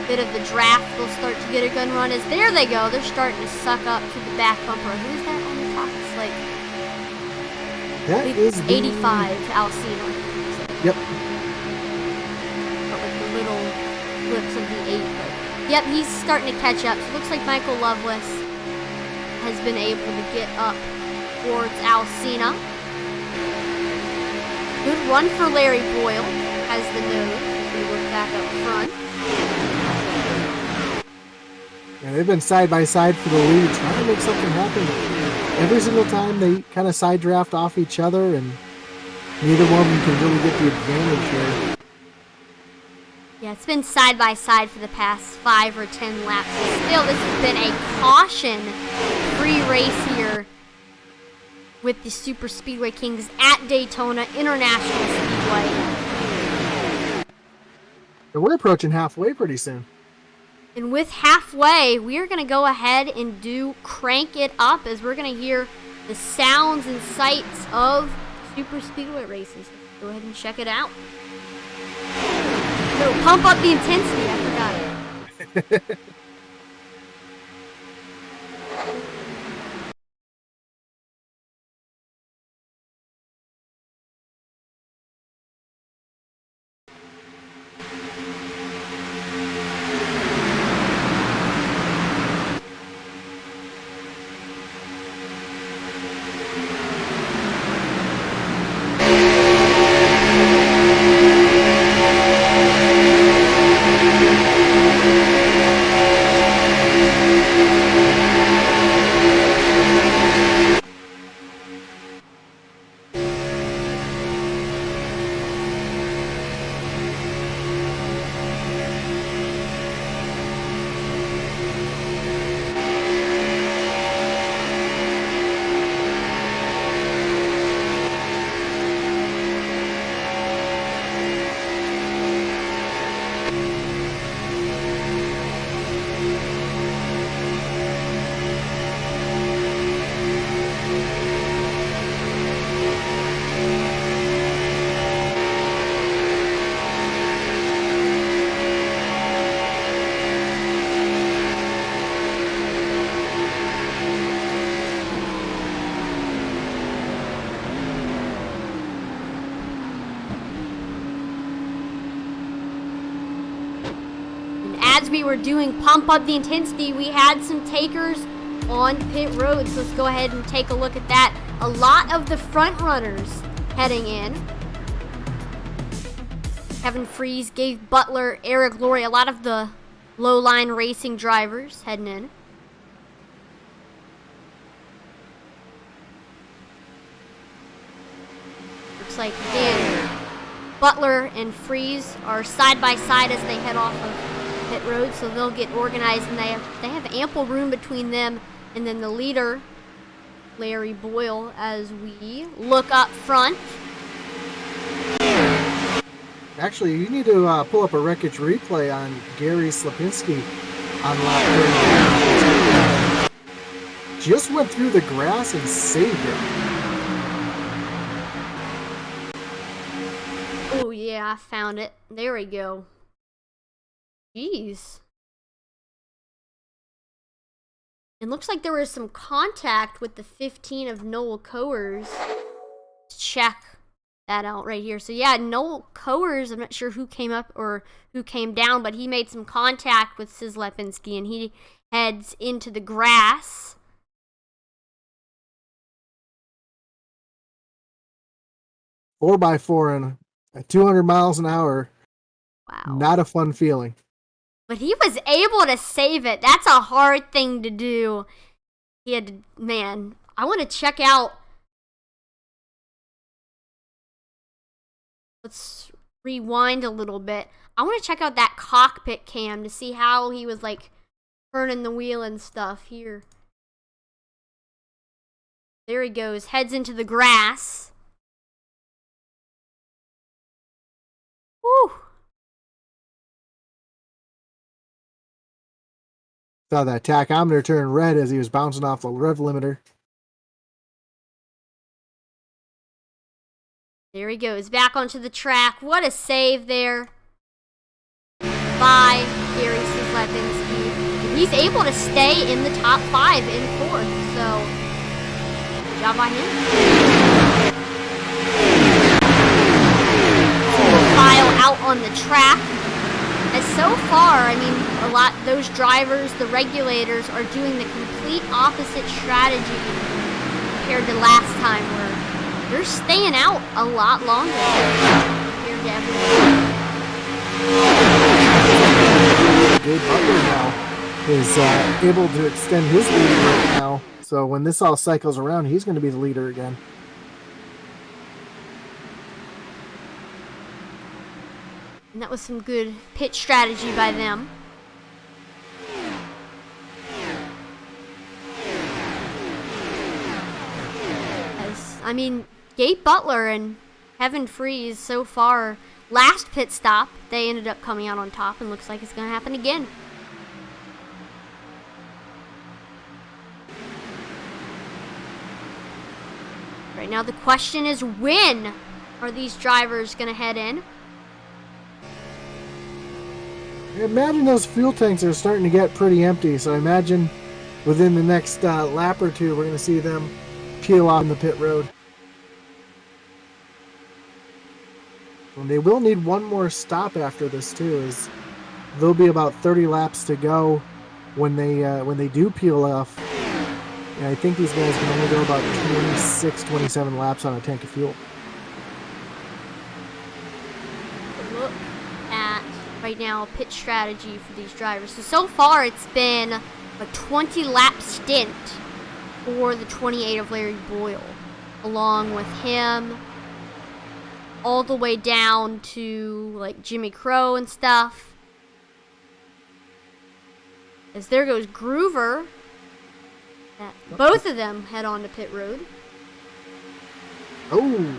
bit of the draft, they'll start to get a gun run. As there they go, they're starting to suck up to the back bumper. Who's that on the top? It's like
that is
85 Alcina.
Yep.
But like the little flips of the 8. But yep, he's starting to catch up. So it looks like Michael Loveless has been able to get up towards Alcina. Good run for Larry Boyle as the nose. We look back up front.
Yeah, they've been side by side for the lead, trying to make something happen. Every single time they kind of side draft off each other, and neither one of them can really get the advantage here.
Yeah, it's been side by side for the past 5 or 10 laps. Still, this has been a caution-free race here with the Super Speedway Kings at Daytona International Speedway.
And we're approaching halfway pretty soon.
And with halfway, we are going to go ahead and do Crank It Up as we're going to hear the sounds and sights of Super Speedway races. Go ahead and check it out. So pump up the intensity, I forgot. As we were doing Pump Up the Intensity, we had some takers on pit road. So let's go ahead and take a look at that. A lot of the front runners heading in. Kevin Freeze, Gabe Butler, Eric Laurie, a lot of the low-line racing drivers heading in. Looks like, again, Butler and Freeze are side by side as they head off of pit road, so they'll get organized, and they have ample room between them and then the leader, Larry Boyle, as we look up front.
Actually, you need to pull up a Wreckage Replay on Gary Slapinski on lap 30. Just went through the grass and saved it.
Oh yeah, I found it. There we go. Jeez. It looks like there was some contact with the 15 of Noel Coers. Let's check that out right here. So yeah, Noel Coers, I'm not sure who came up or who came down, but he made some contact with Sis Lepinski, and he heads into the grass.
Four by four and at 200 miles an hour.
Wow.
Not a fun feeling.
But he was able to save it. That's a hard thing to do. He had to, man, I want to check out. Let's rewind a little bit. I want to check out that cockpit cam to see how he was like turning the wheel and stuff here. There he goes, heads into the grass. Whew.
Saw that tachometer turn red as he was bouncing off the rev limiter.
There he goes, back onto the track. What a save there by Gary Lepinski. He's able to stay in the top 5 in 4th, so good job by him. Single file out on the track. As so far, I mean, those drivers, the regulators, are doing the complete opposite strategy compared to last time, where they're staying out a lot longer compared to everyone.
Gabe Butler now is able to extend his lead right now. So when this all cycles around, he's going to be the leader again.
And that was some good pit strategy by them. I mean, Gabe Butler and Kevin Freeze so far, last pit stop, they ended up coming out on top, and looks like it's going to happen again. Right now the question is, when are these drivers going to head in?
I imagine those fuel tanks are starting to get pretty empty, so I imagine within the next lap or two, we're going to see them peel off the pit road. And they will need one more stop after this too, as there'll be about 30 laps to go when they do peel off. And I think these guys can only go about 26, 27 laps on a tank of fuel.
Look at right now pit strategy for these drivers. So far it's been a 20 lap stint for the 28 of Larry Boyle, along with him all the way down to like Jimmy Crow and stuff. As there goes Groover. Both of them head on to pit road.
Oh,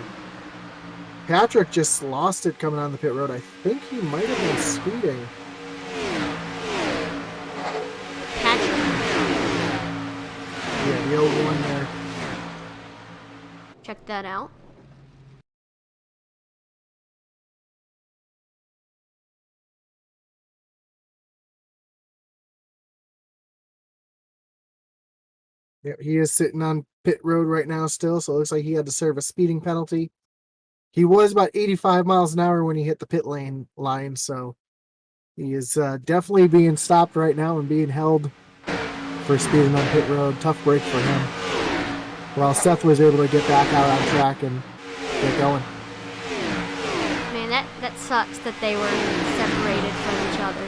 Patrick just lost it coming on the pit road. I think he might have been speeding.
Patrick?
Yeah, the 01 there.
Check that out.
Yeah, he is sitting on pit road right now still, so it looks like he had to serve a speeding penalty. He was about 85 miles an hour when he hit the pit lane line, so he is definitely being stopped right now and being held for speeding on pit road. Tough break for him. While Seth was able to get back out on track and get going.
Man, that sucks that they were separated from each other.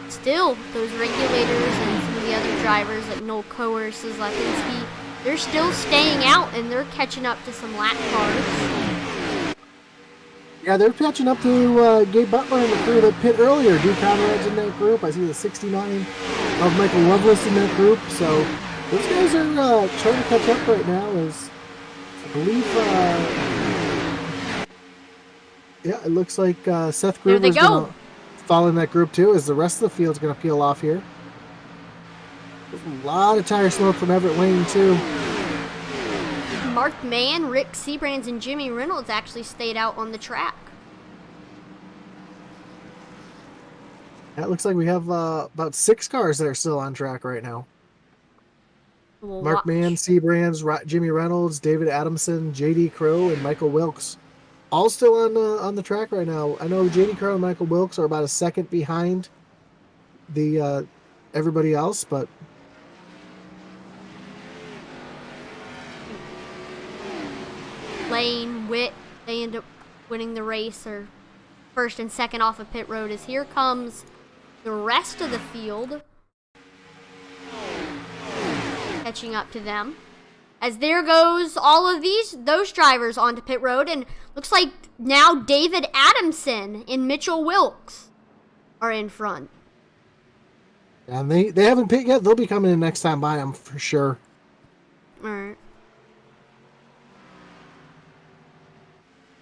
Still, those regulators and some of the other drivers like Noel Coerces, Lapinski, they're still staying out and they're catching up to some lap cars.
Yeah, they're catching up to Gabe Butler and the crew that pit earlier. Duke Conrad's in that group. I see the 69 of Michael Loveless in that group. So those guys are trying to catch up right now. As I believe, yeah, it looks like Seth Groover's going to fall in that group too, as the rest of the field's going to peel off here. There's a lot of tire smoke from Everett Lane too.
Mark Mann, Rick Seabrands, and Jimmy Reynolds actually stayed out on the track.
That looks like we have about 6 cars that are still on track right now. Mark Mann, Seabrands, Jimmy Reynolds, David Adamson, J.D. Crow, and Michael Wilkes. All still on the track right now. I know J.D. Crow and Michael Wilkes are about a second behind the everybody else, but
Lane, Witt, they end up winning the race, or first and second off of pit road. As here comes the rest of the field catching up to them. As there goes all of those drivers onto pit road, and looks like now David Adamson and Mitchell Wilkes are in front.
And they haven't picked yet. They'll be coming in next time by them for sure.
All right.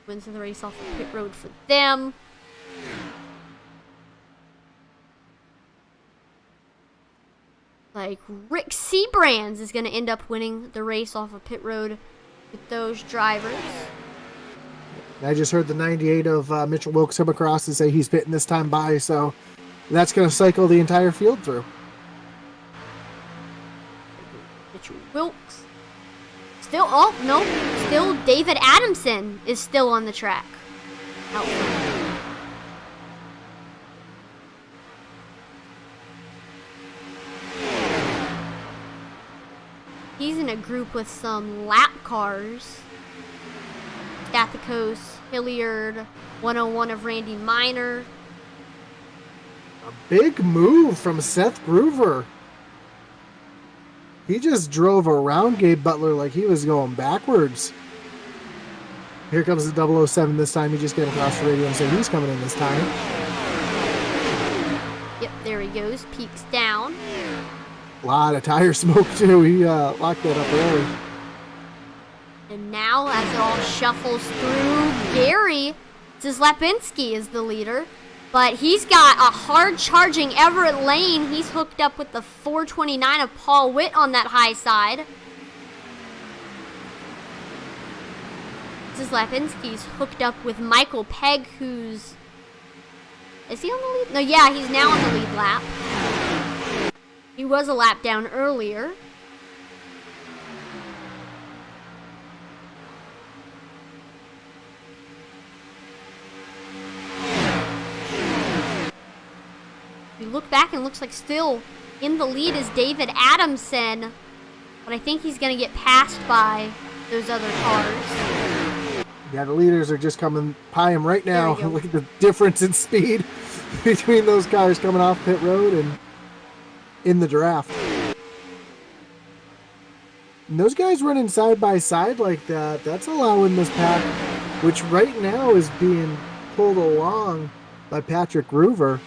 Wins of the race off of pit road for them. Like Rick Seabrands is going to end up winning the race off of pit road with those drivers.
I just heard the 98 of Mitchell Wilkes come across and say he's pitting this time by, so that's going to cycle the entire field through.
Mitchell Wilkes. Still, oh, no. Still David Adamson is still on the track. Out front. He's in a group with some lap cars. Stathakos, Hilliard, 101 of Randy Minor.
A big move from Seth Groover. He just drove around Gabe Butler like he was going backwards. Here comes the 007 this time. He just came across the radio and said he's coming in this time.
Yep, there he goes. Peaks down.
A lot of tire smoke, too. He locked that up early.
And now, as it all shuffles through, Gary Zlapinski is the leader. But he's got a hard-charging Everett Lane. He's hooked up with the 429 of Paul Witt on that high side. Zlapinski's hooked up with Michael Pegg, who's... Is he on the lead? No, yeah, he's now on the lead lap. He was a lap down earlier. We look back and it looks like still in the lead is David Adamson, but I think he's going to get passed by those other cars.
Yeah, the leaders are just coming by him right now. Look at the difference in speed between those cars coming off pit road and in the draft. And those guys running side by side like that, that's allowing this pack, which right now is being pulled along by Patrick Groover,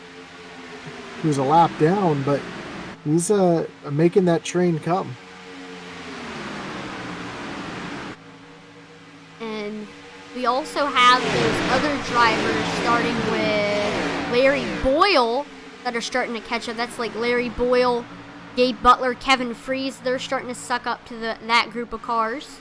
who's a lap down, but he's making that train come.
And we also have those other drivers starting with Larry Boyle that are starting to catch up. That's like Larry Boyle, Gabe Butler, Kevin Freeze. They're starting to suck up to that group of cars.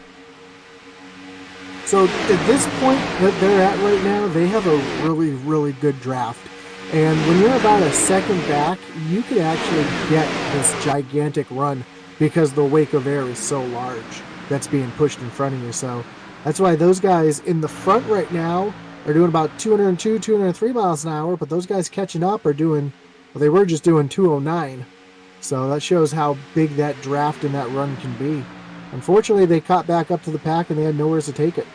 So at this point that they're at right now, they have a really, really good draft. And when you're about a second back, you can actually get this gigantic run because the wake of air is so large that's being pushed in front of you. So that's why those guys in the front right now are doing about 202, 203 miles an hour, but those guys catching up are doing, well, they were just doing 209. So that shows how big that draft and that run can be. Unfortunately, they caught back up to the pack and they had nowhere to take it.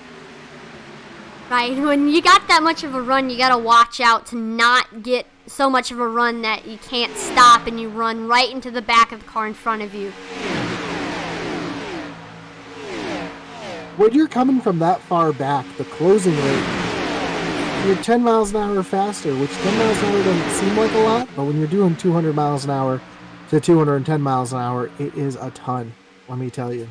Right, when you got that much of a run, you got to watch out to not get so much of a run that you can't stop and you run right into the back of the car in front of you.
When you're coming from that far back, the closing rate, you're 10 miles an hour faster, which 10 miles an hour doesn't seem like a lot, but when you're doing 200 miles an hour to 210 miles an hour, it is a ton, let me tell you.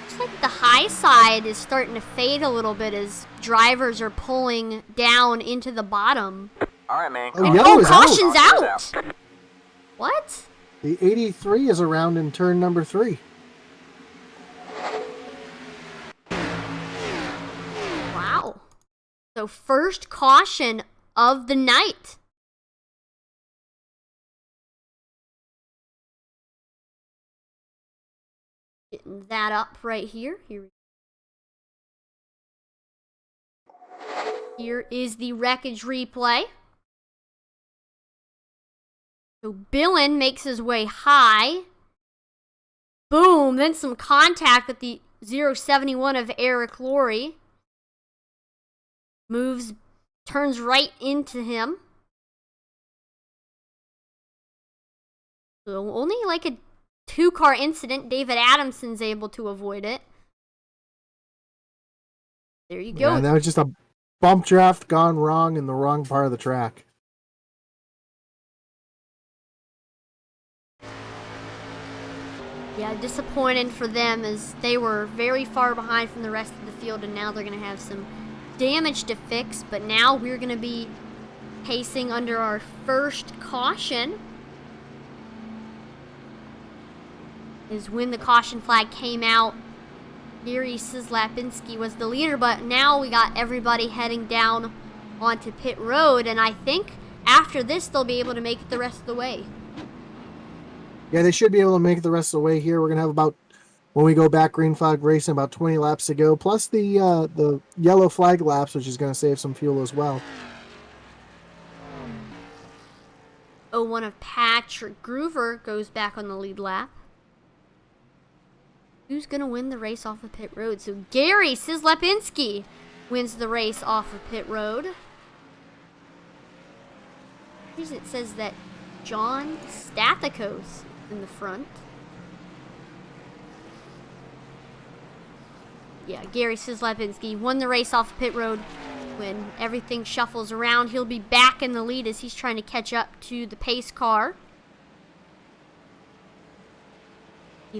Looks like the high side is starting to fade a little bit as drivers are pulling down into the bottom.
All right, man.
Oh,
caution's out! What?
The 83 is around in turn number 3.
Wow. So first caution of the night. Getting that up right here. Here is the wreckage replay. So Billin makes his way high. Boom, then some contact with the 071 of Eric Laurie. Turns right into him. So only like a 2-car incident. David Adamson's able to avoid it. There you go.
Yeah, that was just a bump draft gone wrong in the wrong part of the track.
Yeah, disappointed for them as they were very far behind from the rest of the field, and now they're going to have some damage to fix. But now we're going to be pacing under our first caution. Is when the caution flag came out, Gary Zlapinski was the leader, but now we got everybody heading down onto pit road, and I think after this they'll be able to make it the rest of the way.
Yeah, they should be able to make it the rest of the way here. We're going to have about, when we go back green flag racing, about 20 laps to go, plus the yellow flag laps, which is going to save some fuel as well.
01 of Patrick Groover goes back on the lead lap. Who's going to win the race off of pit road? So Gary Zlapinski wins the race off of pit road. Here's it says that John Stathakos in the front. Yeah, Gary Slapinski won the race off the pit road. When everything shuffles around, he'll be back in the lead as he's trying to catch up to the pace car.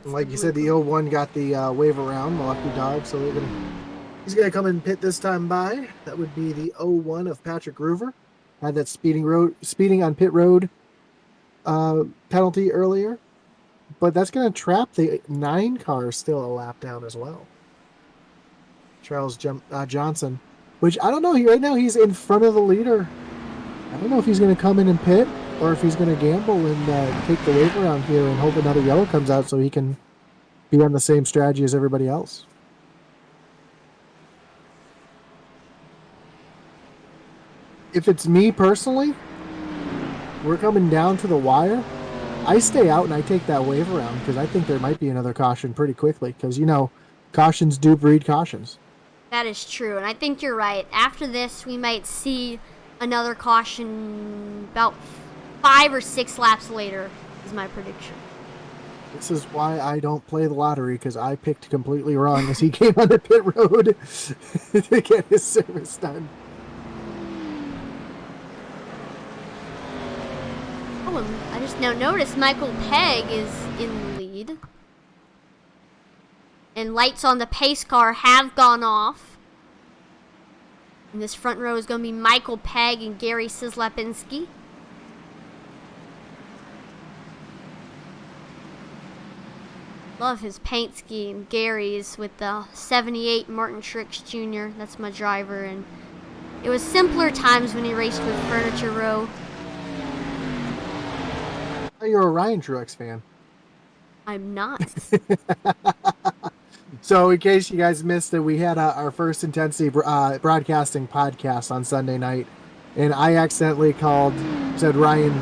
Like you said, the 01 got the wave around, the lucky dog, so he's gonna come and pit this time by. That would be the 01 of Patrick Groover. Had that speeding on pit road penalty earlier, but that's gonna trap the 9 car still a lap down as well. Charles Johnson, which I don't know. Right now he's in front of the leader. I don't know if he's gonna come in and pit, or if he's going to gamble and take the wave around here and hope another yellow comes out so he can be on the same strategy as everybody else. If it's me personally, we're coming down to the wire. I stay out and I take that wave around because I think there might be another caution pretty quickly because, you know, cautions do breed cautions.
That is true, and I think you're right. After this, we might see another caution about 5 or 6 laps later is my prediction.
This is why I don't play the lottery, because I picked completely wrong as he came on the pit road to get his service done.
Oh, and I just now noticed Michael Pegg is in the lead. And lights on the pace car have gone off. And this front row is going to be Michael Pegg and Gary Slapinski. Love his paint scheme. Gary's with the 78 Martin Truex Jr. That's my driver, and it was simpler times when he raced with Furniture Row.
Oh, you're a Ryan Truex fan.
I'm not.
So in case you guys missed it, we had our first Intensity broadcasting podcast on Sunday night, and I accidentally said Ryan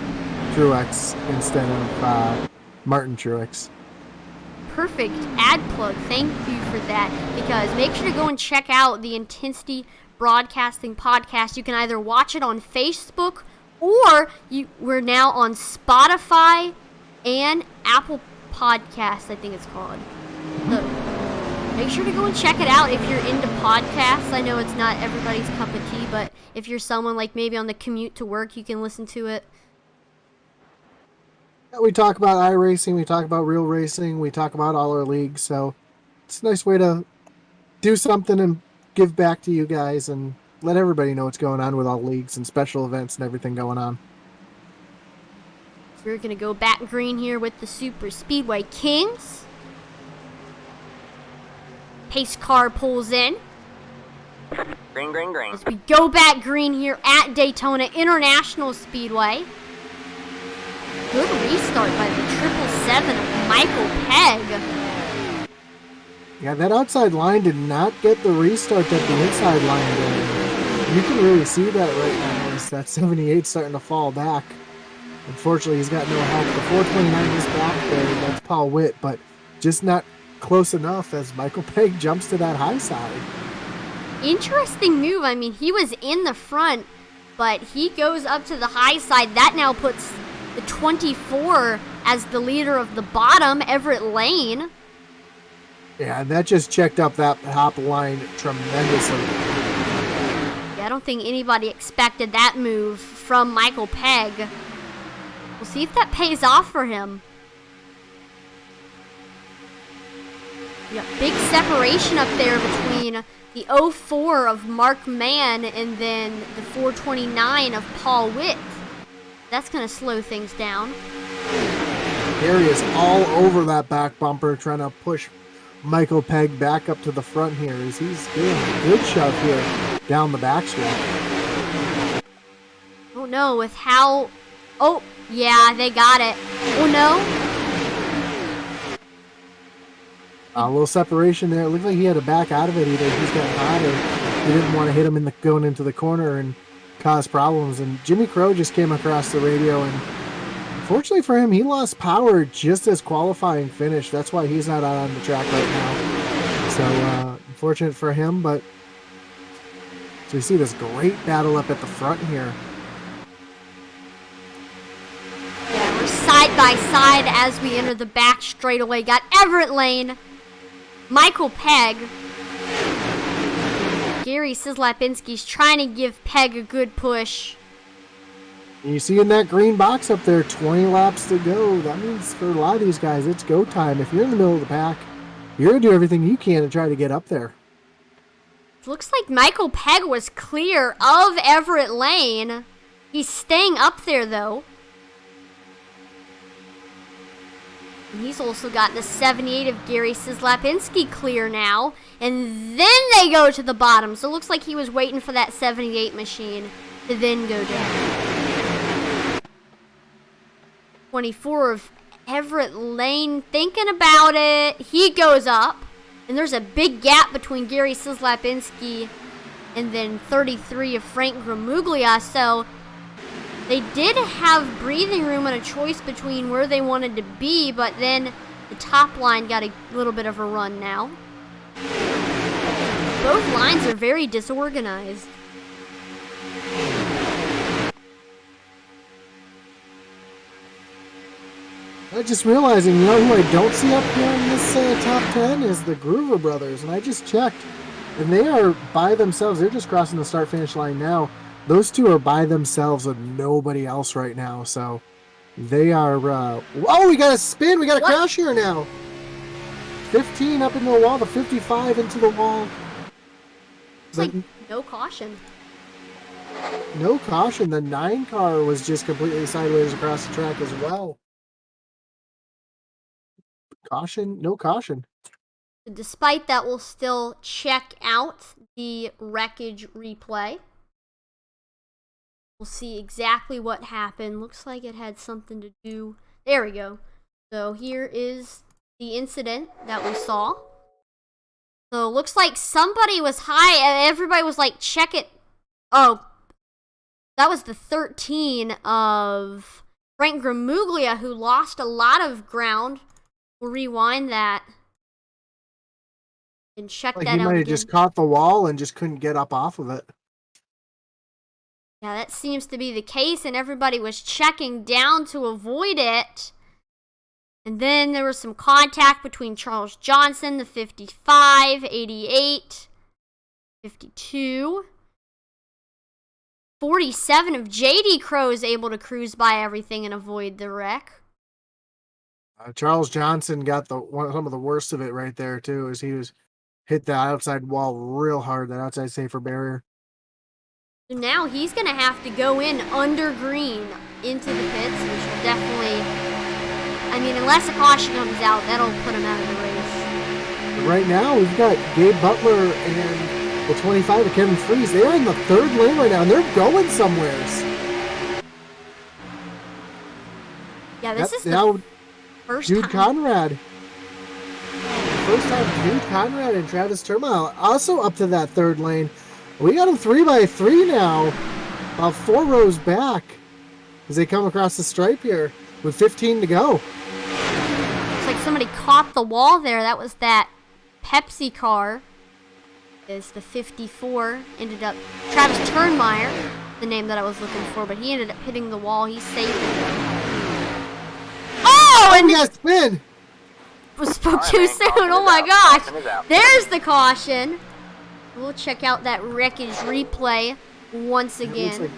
Truex instead of Martin Truex.
Perfect ad plug. Thank you for that, because make sure to go and check out the Intensity Broadcasting podcast. You can either watch it on Facebook, or we're now on Spotify and Apple Podcasts, I think it's called. So make sure to go and check it out if you're into podcasts. I know it's not everybody's cup of tea, but if you're someone like maybe on the commute to work, you can listen to it.
We talk about iRacing, we talk about real racing, we talk about all our leagues, so it's a nice way to do something and give back to you guys and let everybody know what's going on with all leagues and special events and everything going on.
We're going to go back green here with the Super Speedway Kings. Pace car pulls in.
Green, green, green.
As we go back green here at Daytona International Speedway. Good restart by the 777 of Michael Pegg.
Yeah, that outside line did not get the restart that the inside line did. You can really see that right now as that 78 starting to fall back. Unfortunately, he's got no help. The 429 is back there. That's Paul Witt, but just not close enough as Michael Pegg jumps to that high side.
Interesting move. I mean, he was in the front, but he goes up to the high side. That now puts the 24 as the leader of the bottom, Everett Lane.
Yeah, and that just checked up that top line tremendously.
Yeah, I don't think anybody expected that move from Michael Pegg. We'll see if that pays off for him. Yeah, big separation up there between the 04 of Mark Mann and then the 429 of Paul Witt. That's going to slow things down.
Gary is all over that back bumper trying to push Michael Pegg back up to the front here as he's doing a good shove here down the backstretch.
Oh no, with how... Oh, yeah, they got it. Oh no.
A little separation there. It looked like he had to back out of it either. He's getting hot or he didn't want to hit him going into the corner and cause problems. And Jimmy Crowe just came across the radio, and unfortunately for him, he lost power just as qualifying finished. That's why he's not out on the track right now. So unfortunate for him, but so you see this great battle up at the front here.
Yeah, we're side by side as we enter the back straightaway. Got Everett Lane, Michael Pegg, Gary Slapinski's trying to give Peg a good push.
You see in that green box up there, 20 laps to go. That means for a lot of these guys, it's go time. If you're in the middle of the pack, you're going to do everything you can to try to get up there.
Looks like Michael Peg was clear of Everett Lane. He's staying up there, though. And he's also got the 78 of Gary Slapinski clear now. And then they go to the bottom. So it looks like he was waiting for that 78 machine to then go down. 24 of Everett Lane thinking about it. He goes up. And there's a big gap between Gary Slapinski and then 33 of Frank Gramuglia. So they did have breathing room and a choice between where they wanted to be, but then the top line got a little bit of a run now. Both lines are very disorganized.
I'm just realizing, you know who I don't see up here in this top 10 is the Groover brothers, and I just checked, and they are by themselves. They're just crossing the start-finish line now. Those two are by themselves with nobody else right now, so they are... oh, we got a spin! We got a crash here now! 15 up into the wall, the 55 into the wall.
It's like no caution.
No caution. The 9 car was just completely sideways across the track as well. Caution, no caution.
Despite that, we'll still check out the wreckage replay. We'll see exactly what happened. Looks like it had something to do. There we go. So here is the incident that we saw. So it looks like somebody was high and everybody was like, check it. Oh, that was the 13 of Frank Gramuglia, who lost a lot of ground. We'll rewind that and check that out again.
He might have just caught the wall and just couldn't get up off of it.
Yeah, that seems to be the case, and everybody was checking down to avoid it. And then there was some contact between Charles Johnson, the 55, 88, 52. 47 of JD Crow is able to cruise by everything and avoid the wreck.
Charles Johnson got some of the worst of it right there, too, as he was hit the outside wall real hard, that outside safer barrier.
So now he's going to have to go in under green into the pits, which will definitely, I mean, unless a caution comes out, that'll put him out of the race.
But right now, we've got Gabe Butler and the 25 of Kevin Freeze. They're in the 3rd lane right now, and they're going somewheres.
Yeah, this is the first
Jude
time.
Conrad. First time Jude Conrad and Travis Turmoil also up to that 3rd lane. We got them 3x3 now, about 4 rows back as they come across the stripe here with 15 to go.
Looks like somebody caught the wall there. That was that Pepsi car. Is the 54 ended up Travis Turnmeyer, the name that I was looking for, but he ended up hitting the wall. He's safe. Oh, and
yes, spin.
Spoke too soon. Oh my gosh. There's the caution. We'll check out that wreckage replay once again.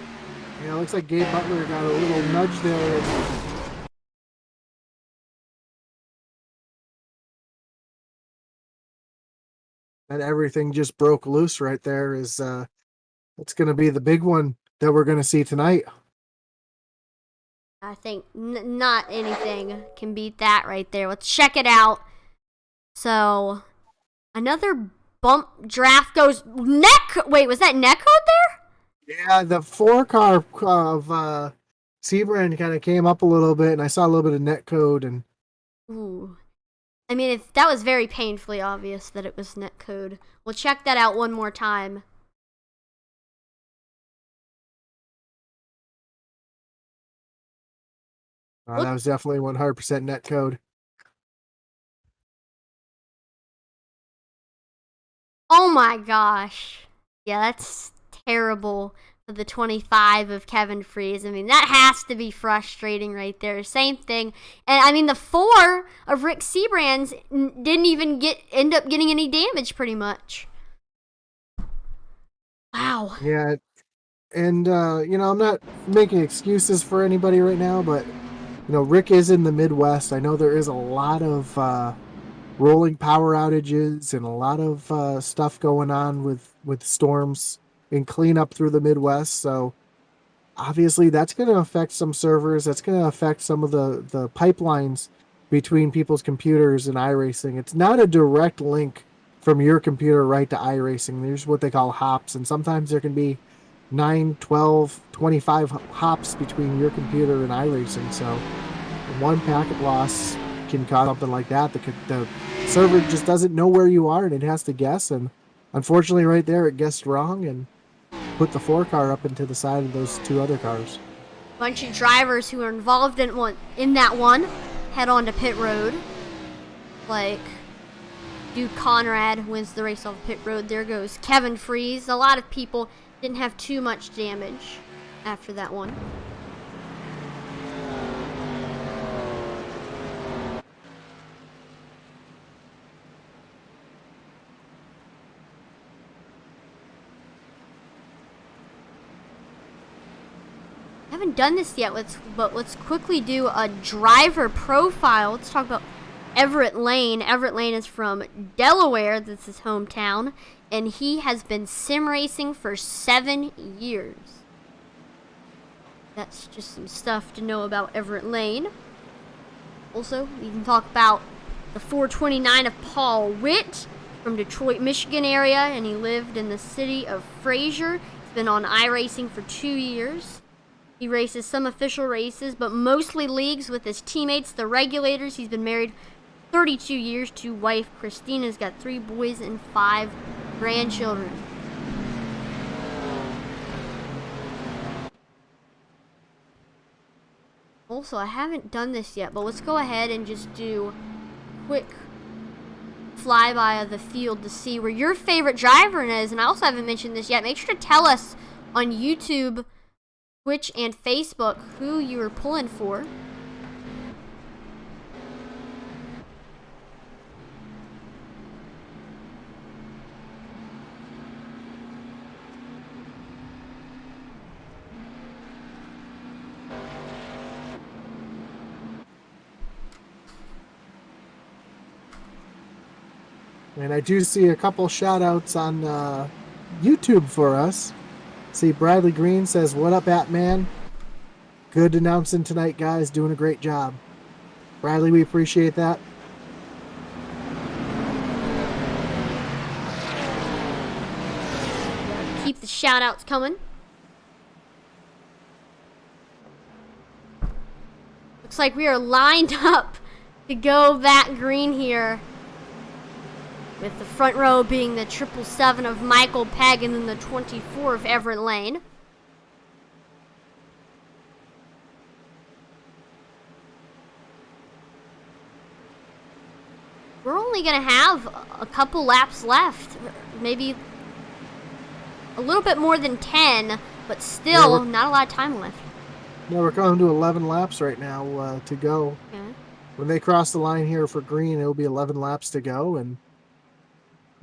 It looks like Gabe Butler got a little nudge there. And everything just broke loose right there. It's going to be the big one that we're going to see tonight.
I think not anything can beat that right there. Let's check it out. So, another bump draft goes Wait, was that Netcode there?
Yeah, the 4 car of Sebring kind of came up a little bit, and I saw a little bit of Netcode. And
ooh. I mean, that was very painfully obvious that it was Netcode. We'll check that out one more time.
That was definitely 100% Netcode.
Oh my gosh. Yeah, that's terrible for the 25 of Kevin Freeze. I mean, that has to be frustrating right there. Same thing. And I mean, the 4 of Rick Sebrands didn't even end up getting any damage pretty much. Wow.
Yeah, and I'm not making excuses for anybody right now, but Rick is in the Midwest. I know there is a lot of rolling power outages and a lot of stuff going on with storms and cleanup through the Midwest. So obviously that's going to affect some servers. That's going to affect some of the pipelines between people's computers and iRacing. It's not a direct link from your computer right to iRacing. There's what they call hops, and sometimes there can be 9, 12, 25 hops between your computer and iRacing. So one packet loss can cause something like that. The server just doesn't know where you are, and it has to guess. And unfortunately, right there, it guessed wrong and put the 4 car up into the side of those 2 other cars.
Bunch of drivers who are involved in that one head on to pit road. Like Dude Conrad wins the race off pit road. There goes Kevin Freeze. A lot of people didn't have too much damage after that one. I haven't done this yet, but let's quickly do a driver profile. Let's talk about Everett Lane. Everett Lane is from Delaware. This is his hometown. And he has been sim racing for 7 years. That's just some stuff to know about Everett Lane. Also, we can talk about the 429 of Paul Witt from Detroit, Michigan area. And he lived in the city of Fraser. He's been on iRacing for 2 years. He races some official races, but mostly leagues with his teammates, the regulators. He's been married 32 years to wife Christina. He's got 3 boys and 5 grandchildren. Also, I haven't done this yet, but let's go ahead and just do a quick flyby of the field to see where your favorite driver is. And I also haven't mentioned this yet. Make sure to tell us on YouTube, Twitch, and Facebook who you were pulling for.
And I do see a couple shout outs on YouTube for us. See, Bradley Green says, "What up, Batman? Good announcing tonight, guys. Doing a great job." Bradley, we appreciate that.
Keep the shout outs coming. Looks like we are lined up to go that green here, with the front row being the 777 of Michael Pegg and then the 24 of Everett Lane. We're only going to have a couple laps left. Maybe a little bit more than 10, but still not a lot of time left.
No, we're going to 11 laps right now to go.
Okay.
When they cross the line here for green, it'll be 11 laps to go, and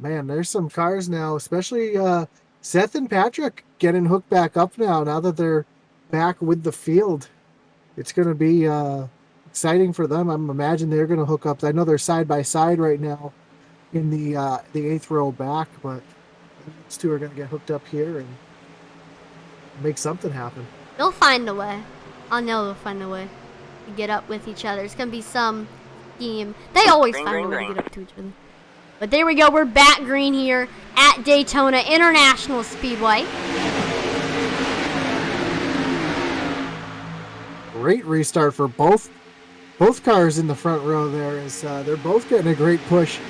man, there's some cars now, especially Seth and Patrick getting hooked back up now that they're back with the field. It's going to be exciting for them. I'm imagining they're going to hook up. I know they're side by side right now in the 8th row back, but these 2 are going to get hooked up here and make something happen.
They'll find a way. I know they'll find a way to get up with each other. It's going to be some scheme. They always find a way to get up to each other. But there we go, we're back green here at Daytona International Speedway.
Great restart for both cars in the front row there, as they're both getting a great push,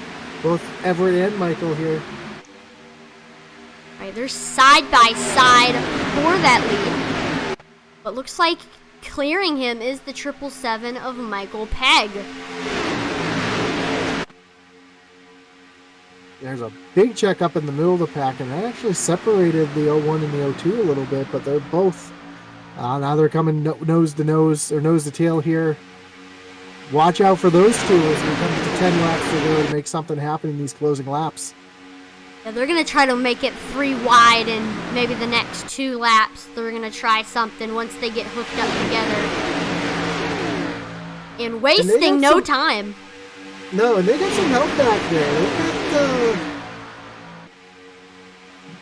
both Everett and Michael here.
All right, they're side by side for that lead. But looks like clearing him is the 777 of Michael Pegg.
There's a big check up in the middle of the pack, and that actually separated the 01 and the 02 a little bit, but they're both, now they're coming nose to nose, or nose to tail here. Watch out for those 2 as we come to 10 laps to go to make something happen in these closing laps.
Yeah, they're going to try to make it 3 wide, and maybe the next 2 laps they're going to try something once they get hooked up together. And wasting no time.
No, and they got some help back there.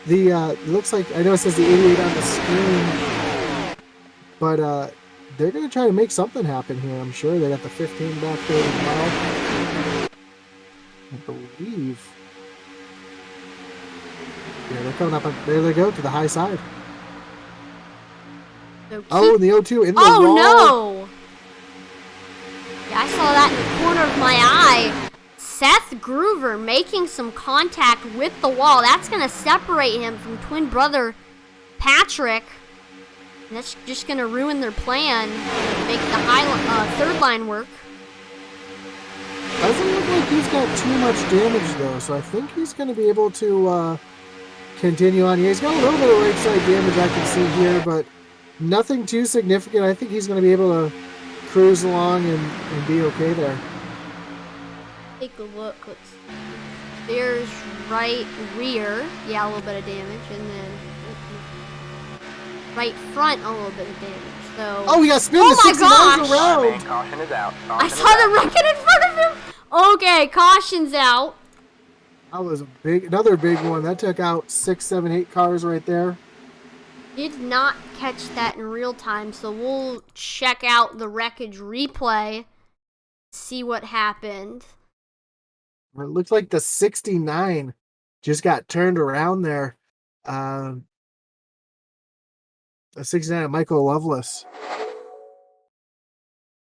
They got it looks like, I know it says the 88 on the screen, but they're going to try to make something happen here, I'm sure. They got the 15 back there as well, I believe. Yeah, they're coming up, there they go, to the high side.
So
and the O2 in the wall.
Oh, no! Yeah, I saw that in the corner of my eye. Seth Groover making some contact with the wall. That's going to separate him from twin brother Patrick. And that's just going to ruin their plan. Make the third line work.
Doesn't look like he's got too much damage, though, so I think he's going to be able to continue on. Yeah, he's got a little bit of right side damage I can see here, but nothing too significant. I think he's going to be able to cruise along and be okay there.
Take a look. Let's see. There's right rear. Yeah, a little bit of damage. And then right front, a little bit of damage. So.
Oh, yeah, spin
oh
the 69 around.
Caution is out.
I saw the rocket in front of him. Okay, caution's out.
That was another big one. That took out 6, 7, 8 cars right there.
Did not catch that in real time, so we'll check out the Wreckage Replay, see what happened.
It looks like the 69 just got turned around there. The 69 Michael Loveless.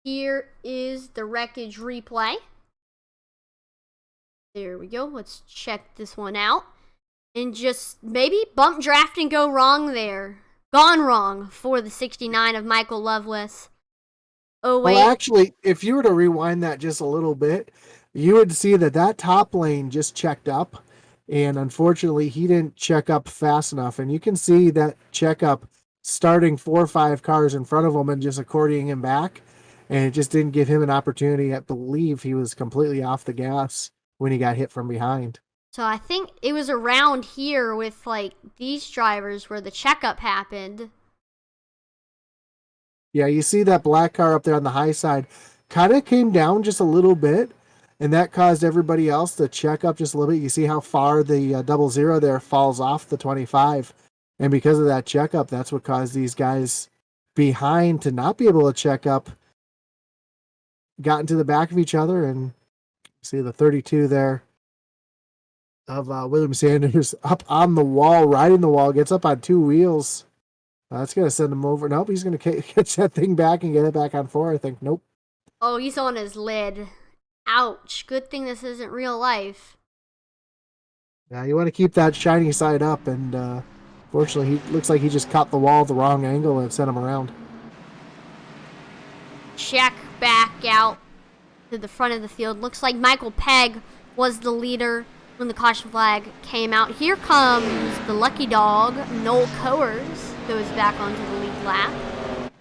Here is the Wreckage Replay. There we go. Let's check this one out. And just maybe bump drafting go wrong there. Gone wrong for the 69 of Michael Loveless. Oh, wait.
Well, actually, if you were to rewind that just a little bit, you would see that top lane just checked up. And unfortunately, he didn't check up fast enough. And you can see that checkup starting 4 or 5 cars in front of him and just accordioning him back. And it just didn't give him an opportunity. I believe he was completely off the gas when he got hit from behind.
So I think it was around here with like these drivers where the checkup happened.
Yeah, you see that black car up there on the high side kind of came down just a little bit, and that caused everybody else to check up just a little bit. You see how far the 00 there falls off the 25. And because of that checkup, that's what caused these guys behind to not be able to check up. Got into the back of each other, and see the 32 there of William Sanders up on the wall, riding the wall, gets up on 2 wheels. That's going to send him over. Nope, he's going to catch that thing back and get it back on 4, I think. Nope.
Oh, he's on his lid. Ouch. Good thing this isn't real life.
Yeah, you want to keep that shiny side up, and fortunately, he looks like he just caught the wall at the wrong angle and sent him around.
Check back out to the front of the field. Looks like Michael Pegg was the leader when the caution flag came out. Here comes the lucky dog, Noel Coers, goes back onto the lead lap.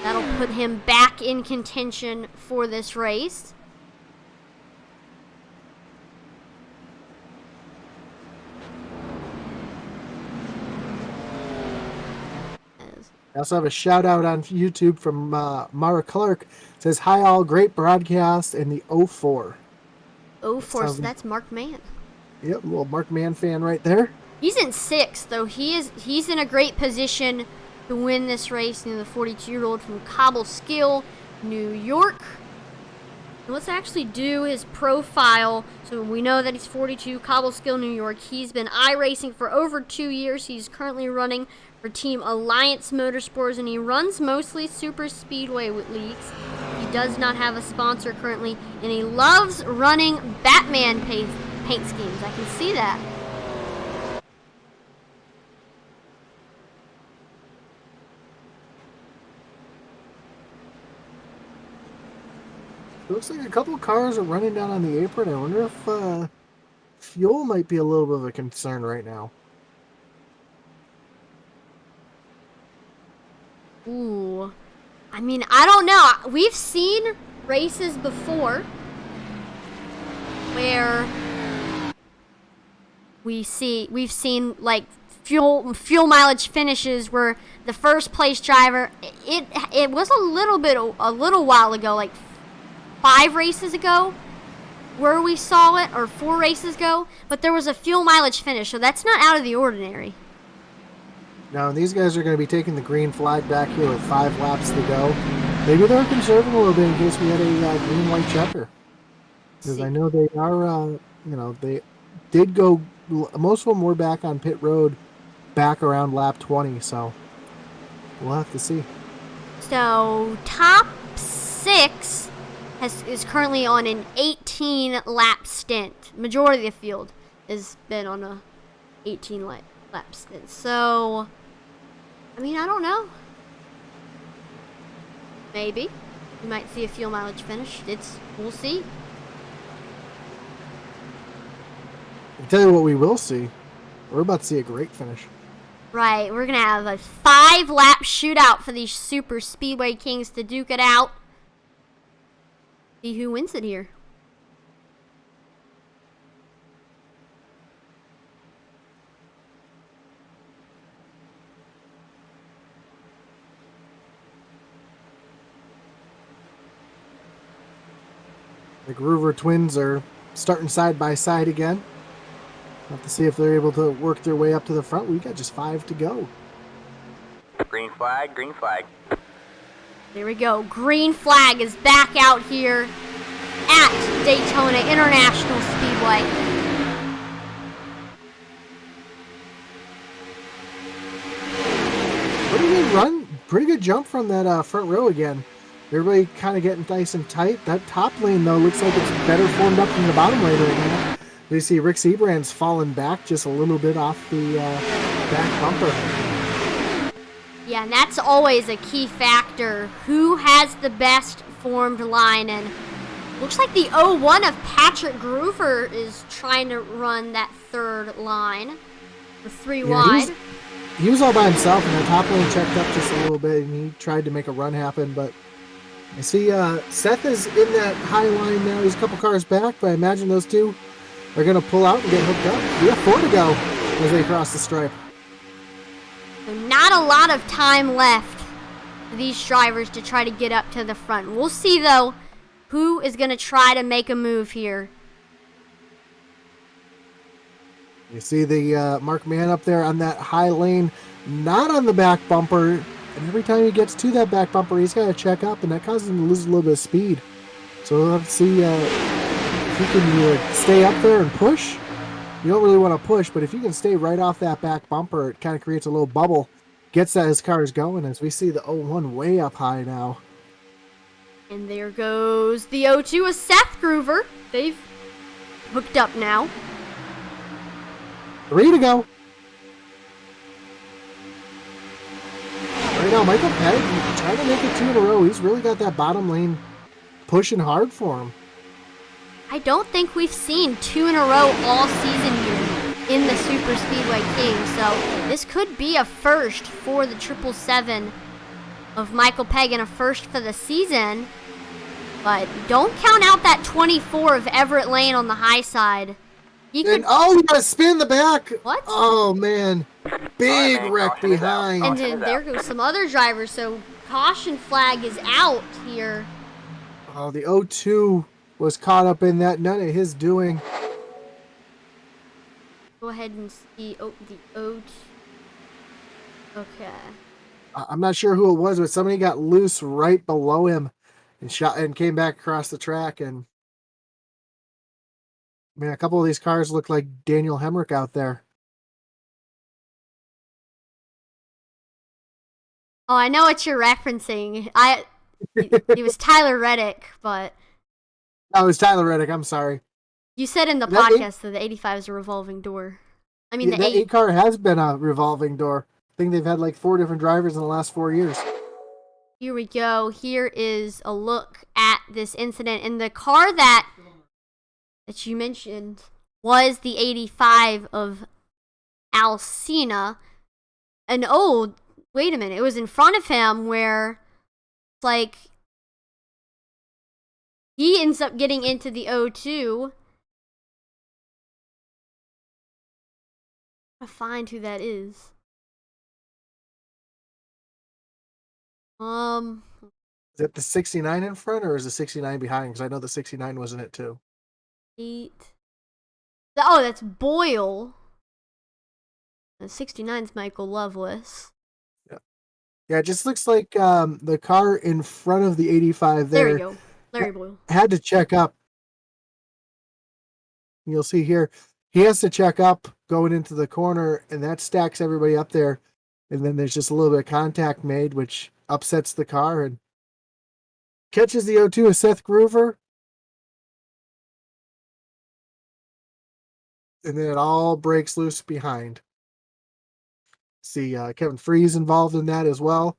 That'll put him back in contention for this race.
I also have a shout out on YouTube from Mara Clark. It says, "Hi all, great broadcast in the 04."
04, so that's Mark Mann.
Yep, a little Mark Mann fan right there.
He's in 6th, though. He's in a great position to win this race. The 42-year-old from Cobleskill, New York. And let's actually do his profile. So we know that he's 42, Cobleskill, New York. He's been iRacing for over 2 years. He's currently running for Team Alliance Motorsports, and he runs mostly super speedway leagues. He does not have a sponsor currently, and he loves running Batman paint schemes. I can see that.
Looks like a couple cars are running down on the apron. I wonder if fuel might be a little bit of a concern right now.
Ooh. I mean, I don't know. We've seen races before where we've seen like fuel mileage finishes where the first place driver, it was a little while ago, like 5 races ago, where we saw it, or 4 races ago, but there was a fuel mileage finish, so that's not out of the ordinary.
Now, these guys are going to be taking the green flag back here with 5 laps to go. Maybe they're conserving a little bit in case we had a green-white checker. Because I know they are, they did go, most of them were back on pit road back around lap 20, so we'll have to see.
So, top 6 is currently on an 18-lap stint. Majority of the field has been on a 18-lap stint. So, I mean, I don't know. Maybe we might see a fuel mileage finish. We'll see.
I'll tell you what we will see. We're about to see a great finish.
Right, we're gonna have a 5-lap shootout for these super speedway kings to duke it out. See who wins it here.
The Groover twins are starting side by side again. Have to see if they're able to work their way up to the front. We've got just 5 to go.
Green flag, green flag.
There we go. Green flag is back out here at Daytona International Speedway.
Pretty good run. Pretty good jump from that front row again. Everybody kind of getting nice and tight. That top lane, though, looks like it's better formed up than the bottom lane right now. We see Rick Sebrand's fallen back just a little bit off the back bumper.
Yeah, and that's always a key factor. Who has the best formed line? And looks like the 01 of Patrick Groover is trying to run that third line with 3 wide.
He was all by himself, and the top lane checked up just a little bit, and he tried to make a run happen, but I see Seth is in that high line now. He's a couple cars back, but I imagine those two are going to pull out and get hooked up. We have 4 to go as they cross the stripe.
So not a lot of time left for these drivers to try to get up to the front. We'll see, though, who is going to try to make a move here.
You see the Mark Mann up there on that high lane, not on the back bumper. And every time he gets to that back bumper, he's got to check up, and that causes him to lose a little bit of speed. So we'll have to see if he can stay up there and push. You don't really want to push, but if you can stay right off that back bumper, it kind of creates a little bubble, gets that his car is going, as we see the 01 way up high now.
And there goes the 02 of Seth Groover. They've hooked up now.
3 to go. Right now, Michael Pettit trying to make it 2 in a row. He's really got that bottom lane pushing hard for him.
I don't think we've seen 2 in a row all season here in the Super Speedway King, so this could be a first for the 777 of Michael Pegg and a first for the season. But don't count out that 24 of Everett Lane on the high side.
You gotta spin the back.
What?
Oh, man. Big wreck behind.
And then there goes some other drivers, so caution flag is out here.
Oh, the 02 was caught up in that. None of his doing.
Go ahead and see the 02. Okay.
I'm not sure who it was, but somebody got loose right below him and shot and came back across the track. And man, a couple of these cars look like Daniel Hemrick out there.
Oh, I know what you're referencing. It was Tyler Reddick, but
Oh, it was Tyler Reddick. I'm sorry.
You said in the podcast that the 85 is a revolving door. I mean,
Yeah,
the
that 8 car has been a revolving door. I think they've had like 4 different drivers in the last 4 years.
Here we go. Here is a look at this incident. And the car that you mentioned was the 85 of Alcina. And oh, wait a minute. It was in front of him where, like, he ends up getting into the 02. I'll find who that is.
Is it the 69 in front or is the 69 behind? Because I know the 69 was in it too.
8. Oh, that's Boyle. The 69's Michael Loveless.
Yeah, it just looks like the car in front of the 85 there.
There you go. Larry Boyle.
Had to check up. You'll see here, he has to check up going into the corner, and that stacks everybody up there. And then there's just a little bit of contact made, which upsets the car and catches the O2 of Seth Groover. And then it all breaks loose behind. See, Kevin Freeze involved in that as well.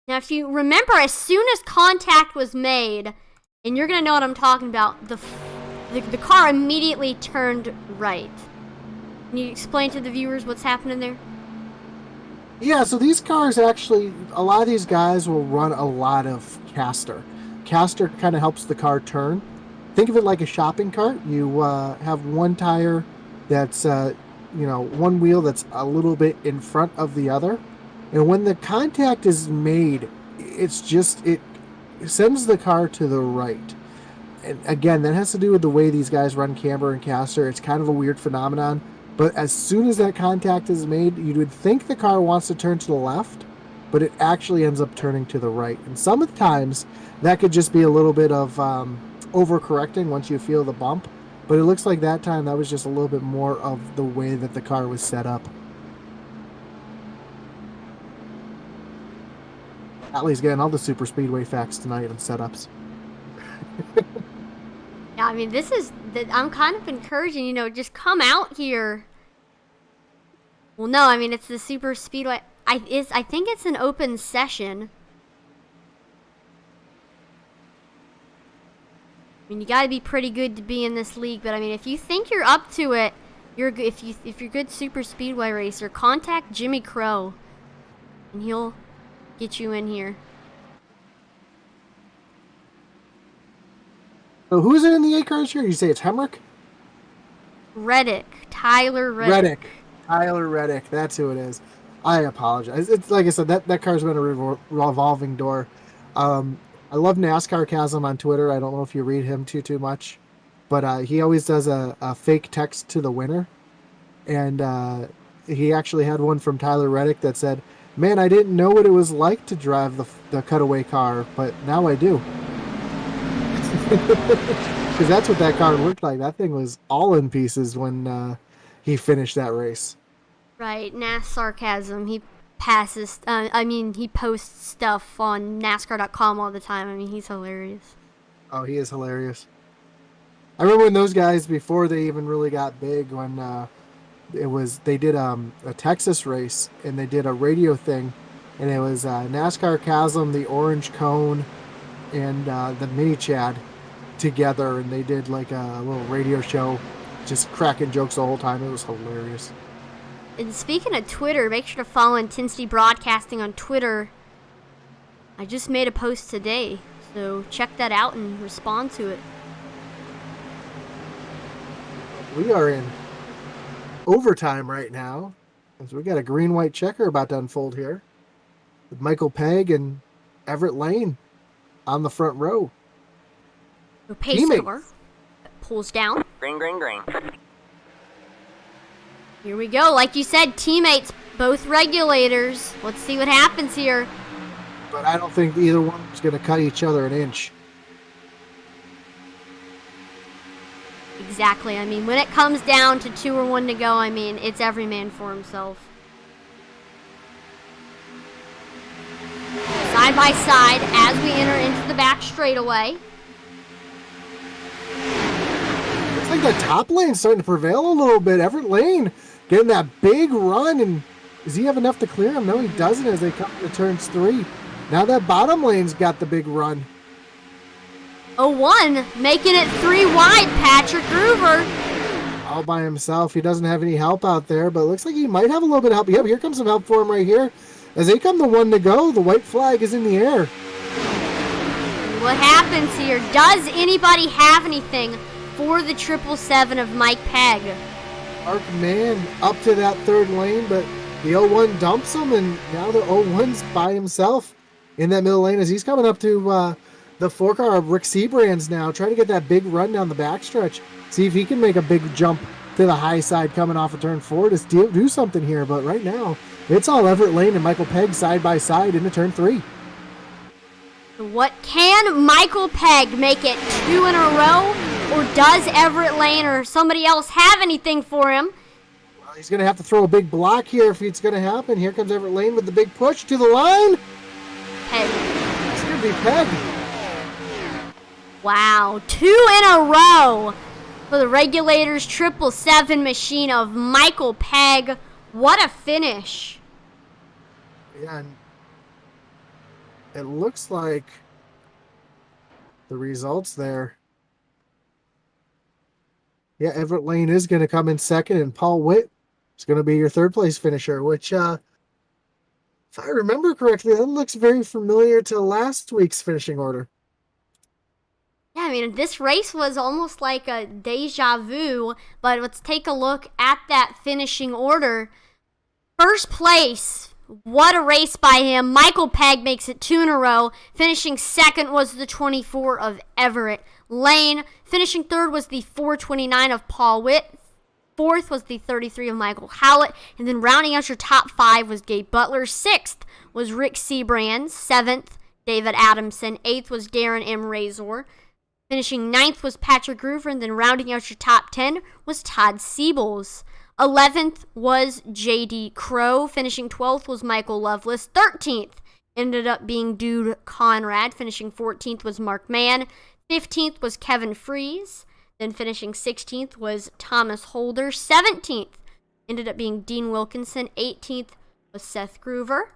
Now, if you remember, as soon as contact was made, and you're going to know what I'm talking about, the car immediately turned right. Can you explain to the viewers what's happening there?
Yeah, so these cars actually, a lot of these guys will run a lot of caster. Caster kind of helps the car turn. Think of it like a shopping cart. You have one tire that's, one wheel that's a little bit in front of the other. And when the contact is made, it sends the car to the right. And again, that has to do with the way these guys run camber and caster. It's kind of a weird phenomenon. But as soon as that contact is made, you would think the car wants to turn to the left, but it actually ends up turning to the right. And sometimes that could just be a little bit of overcorrecting once you feel the bump. But it looks like that time that was just a little bit more of the way that the car was set up. Allie's getting all the super speedway facts tonight and setups.
Yeah, I mean, I'm kind of encouraging, just come out here. Well, no, I mean, it's the super speedway. I think it's an open session. I mean, you got to be pretty good to be in this league, but I mean, if you think you're up to it, if you're a good super speedway racer, contact Jimmy Crow, and he'll get you in here.
So who's in the 8 cars here? You say it's Hemrick?
Tyler Reddick.
Tyler Reddick, that's who it is. I apologize. It's like I said, that car's been a revolving door. I love NASCAR Chasm on Twitter. I don't know if you read him too much, but he always does a fake text to the winner. And he actually had one from Tyler Reddick that said, "Man, I didn't know what it was like to drive the cutaway car, but now I do." Because that's what that car looked like. That thing was all in pieces when he finished that race.
Right, Sarcasm. He he posts stuff on NASCAR.com all the time. I mean, he's hilarious.
Oh, he is hilarious. I remember when those guys, before they even really got big, when they did a Texas race, and they did a radio thing, and it was NASCAR Chasm, the Orange Cone, and the Mini Chad together, and they did like a little radio show, just cracking jokes the whole time. It was hilarious.
And speaking of Twitter, make sure to follow Intensity Broadcasting on Twitter. I just made a post today, so check that out and respond to it.
We are in overtime right now, as we got a green-white checker about to unfold here, with Michael Pegg and Everett Lane on the front row.
The pace car pulls down.
Green.
Here we go. Like you said, teammates, both regulators. Let's see what happens here.
But I don't think either one's going to cut each other an inch.
Exactly. I mean, when it comes down to 2 or 1 to go, I mean, it's every man for himself. Side by side as we enter into the back straightaway.
Looks like the top lane's starting to prevail a little bit. Everett Lane getting that big run, and does he have enough to clear him? No, he doesn't as they come to turns 3. Now that bottom lane's got the big run.
01 making it 3 wide, Patrick Groover.
All by himself. He doesn't have any help out there, but it looks like he might have a little bit of help. Yep, here comes some help for him right here. As they come to 1 to go, the white flag is in the air.
What happens here? Does anybody have anything for the 777 of Mike Pegg?
Mark Mann up to that third lane, but the 01 dumps him, and now the 01's by himself in that middle lane as he's coming up to the 4-car of Rick Seabrands now, trying to get that big run down the backstretch. See if he can make a big jump to the high side coming off of turn 4 to do something here. But right now, it's all Everett Lane and Michael Pegg side by side into turn 3.
What can Michael Pegg make it 2 in a row, or does Everett Lane or somebody else have anything for him?
Well, he's going to have to throw a big block here if it's going to happen. Here comes Everett Lane with the big push to the line.
Pegg.
It's going to be Pegg.
Wow, 2 in a row for the Regulators 777 machine of Michael Pegg. What a finish.
Yeah, and it looks like the results there. Yeah, Everett Lane is going to come in second, and Paul Witt is going to be your third place finisher, which, if I remember correctly, that looks very familiar to last week's finishing order.
Yeah, I mean, this race was almost like a deja vu, but let's take a look at that finishing order. First place, what a race by him. Michael Pegg makes it 2 in a row. Finishing second was the 24 of Everett Lane. Finishing third was the 429 of Paul Witt. Fourth was the 33 of Michael Howlett. And then rounding out your top 5 was Gabe Butler. Sixth was Rick Seabrands. Seventh, David Adamson. Eighth was Darren M. Razor. Finishing 9th was Patrick Groover, and then rounding out your top 10 was Todd Siebels. 11th was J.D. Crow. Finishing 12th was Michael Lovelace. 13th ended up being Dude Conrad. Finishing 14th was Mark Mann. 15th was Kevin Fries. Then finishing 16th was Thomas Holder. 17th ended up being Dean Wilkinson. 18th was Seth Groover.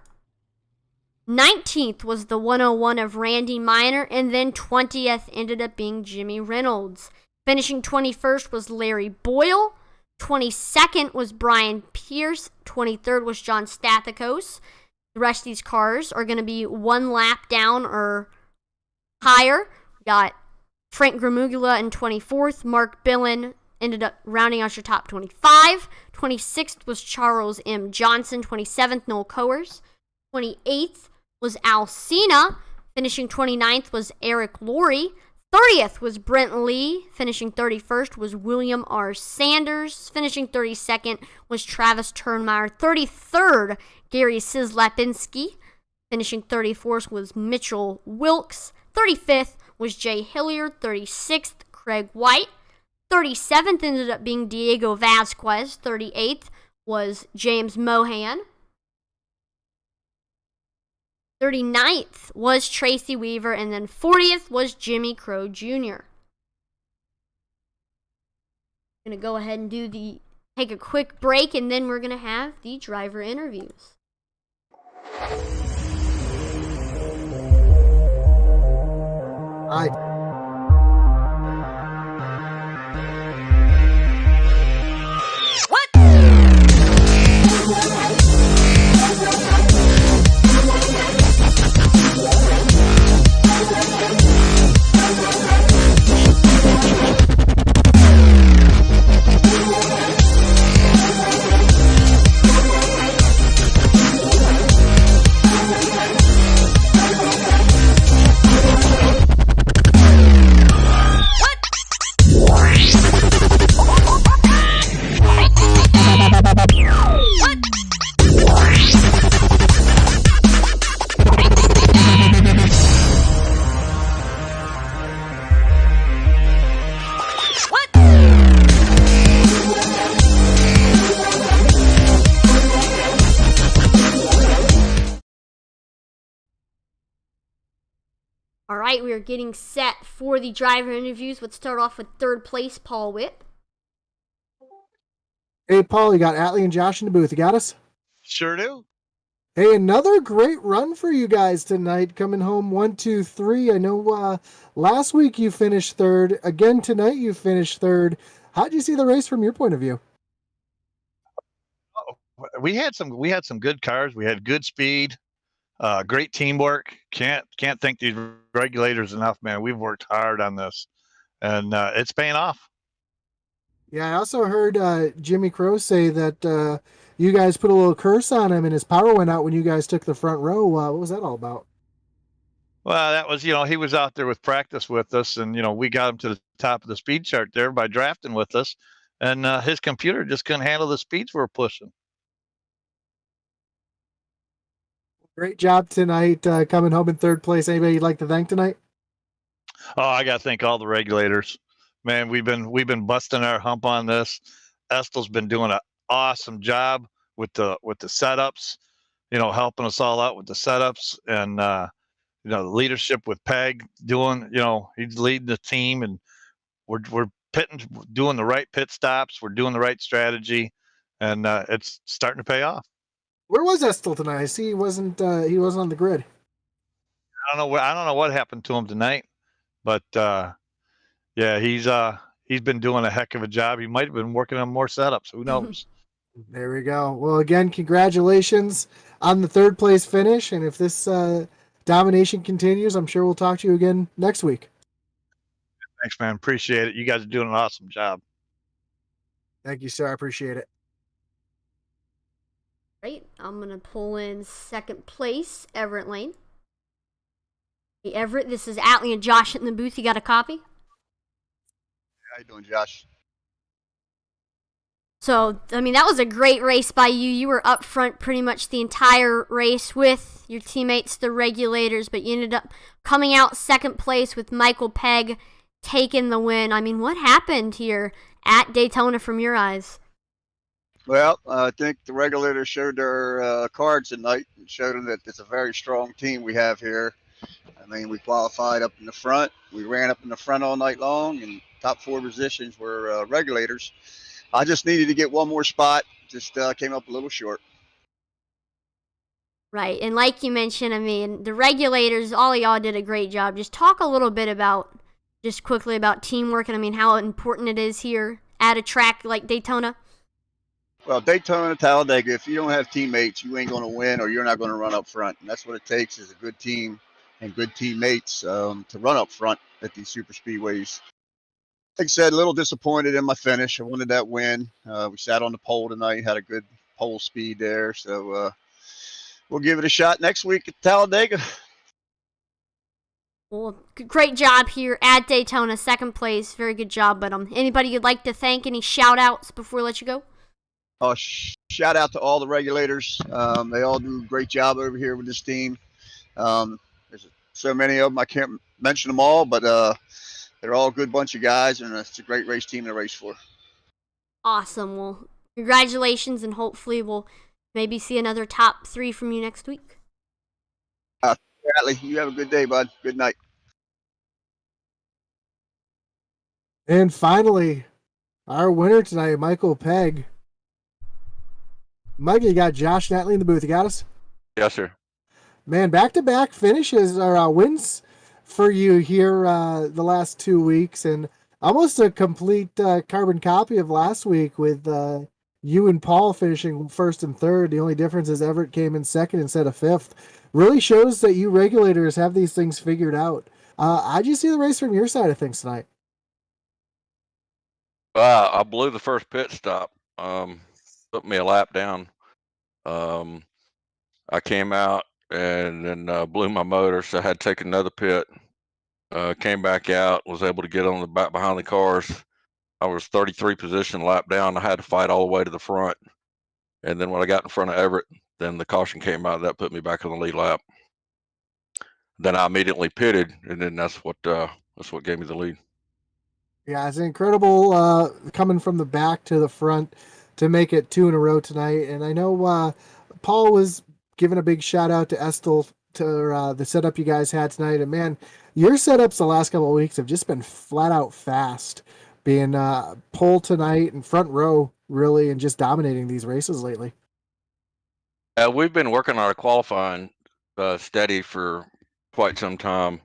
19th was the 101 of Randy Miner, and then 20th ended up being Jimmy Reynolds. Finishing 21st was Larry Boyle. 22nd was Brian Pierce. 23rd was John Stathakos. The rest of these cars are going to be 1 lap down or higher. Got Frank Gramugula in 24th. Mark Billen ended up rounding out your top 25. 26th was Charles M. Johnson. 27th, Noel Coers. 28th was Al Cena. Finishing 29th was Eric Laurie. 30th was Brent Lee. Finishing 31st was William R. Sanders. Finishing 32nd was Travis Turnmeyer. 33rd, Gary Sislapinski. Finishing 34th was Mitchell Wilkes. 35th was Jay Hilliard. 36th, Craig White. 37th ended up being Diego Vasquez. 38th was James Mohan. 39th was Tracy Weaver, and then 40th was Jimmy Crow Jr. Gonna go ahead and take a quick break, and then we're gonna have the driver interviews.
Hi.
All right, we are getting set for the driver interviews. Let's start off with third place, Paul Witt.
Hey, Paul, you got Atlee and Josh in the booth. You got us?
Sure do.
Hey, another great run for you guys tonight, coming home 1, 2, 3. I know last week you finished third. Again, tonight you finished third. How'd you see the race from your point of view?
We had some good cars. We had good speed, great teamwork. Can't thank these regulators enough, man. We've worked hard on this, and it's paying off.
Yeah, I also heard Jimmy Crow say that you guys put a little curse on him and his power went out when you guys took the front row. What was that all about?
Well, that was, he was out there with practice with us, and we got him to the top of the speed chart there by drafting with us, and his computer just couldn't handle the speeds we were pushing.
Great job tonight, coming home in third place. Anybody you'd like to thank tonight?
Oh, I got to thank all the regulators, man. We've been busting our hump on this. Estel's been doing an awesome job with the setups, helping us all out with the setups, and the leadership with Peg doing, he's leading the team, and we're pitting, doing the right pit stops. We're doing the right strategy, and it's starting to pay off.
Where was Estel tonight? I see he wasn't on the grid.
I don't know what happened to him tonight, but yeah, he's been doing a heck of a job. He might have been working on more setups. Who knows?
There we go. Well, again, congratulations on the third place finish. And if this domination continues, I'm sure we'll talk to you again next week.
Thanks, man. Appreciate it. You guys are doing an awesome job.
Thank you, sir. I appreciate it.
Right, I'm going to pull in second place, Everett Lane. Hey, Everett, this is Atlee and Josh in the booth. You got a copy?
How you doing, Josh?
So, I mean, that was a great race by you. You were up front pretty much the entire race with your teammates, the regulators, but you ended up coming out second place with Michael Pegg taking the win. I mean, what happened here at Daytona from your eyes?
Well, I think the regulators showed their cards tonight and showed them that it's a very strong team we have here. I mean, we qualified up in the front. We ran up in the front all night long, and top four positions were regulators. I just needed to get one more spot. Just came up a little short.
Right, and like you mentioned, I mean, the regulators, all of y'all did a great job. Just talk a little bit just quickly about teamwork and, I mean, how important it is here at a track like Daytona.
Well, Daytona, Talladega, if you don't have teammates, you ain't going to win or you're not going to run up front. And that's what it takes is a good team and good teammates to run up front at these super speedways. Like I said, a little disappointed in my finish. I wanted that win. We sat on the pole tonight, had a good pole speed there. So we'll give it a shot next week at Talladega.
Well, great job here at Daytona, second place. Very good job. But anybody you'd like to thank? Any shout outs before we let you go?
Shout out to all the regulators. They all do a great job over here with this team. There's so many of them, I can't mention them all, but they're all a good bunch of guys, and it's a great race team to race for.
Awesome. Well, congratulations, and hopefully we'll maybe see another top 3 from you next week.
Bradley, you have a good day, bud. Good night.
And finally, our winner tonight, Michael Pegg. Mike, you got Josh Natley in the booth. You got us?
Yes, sir.
Man, back-to-back finishes or wins for you here the last 2 weeks, and almost a complete carbon copy of last week with you and Paul finishing first and third. The only difference is Everett came in second instead of fifth. Really shows that you regulators have these things figured out. How'd you see the race from your side of things tonight?
I blew the first pit stop. Put me a lap down. I came out and then blew my motor, so I had to take another pit. Came back out, was able to get on the back behind the cars. I was 33 position lap down. I had to fight all the way to the front. And then when I got in front of Everett, then the caution came out. That put me back on the lead lap. Then I immediately pitted, and then that's what gave me the lead.
Yeah, it's incredible coming from the back to the front to make it 2 in a row tonight. And I know Paul was giving a big shout out to Estel to the setup you guys had tonight. And man, your setups the last couple of weeks have just been flat out fast, being pole tonight and front row really, and just dominating these races lately.
We've been working on our qualifying steady for quite some time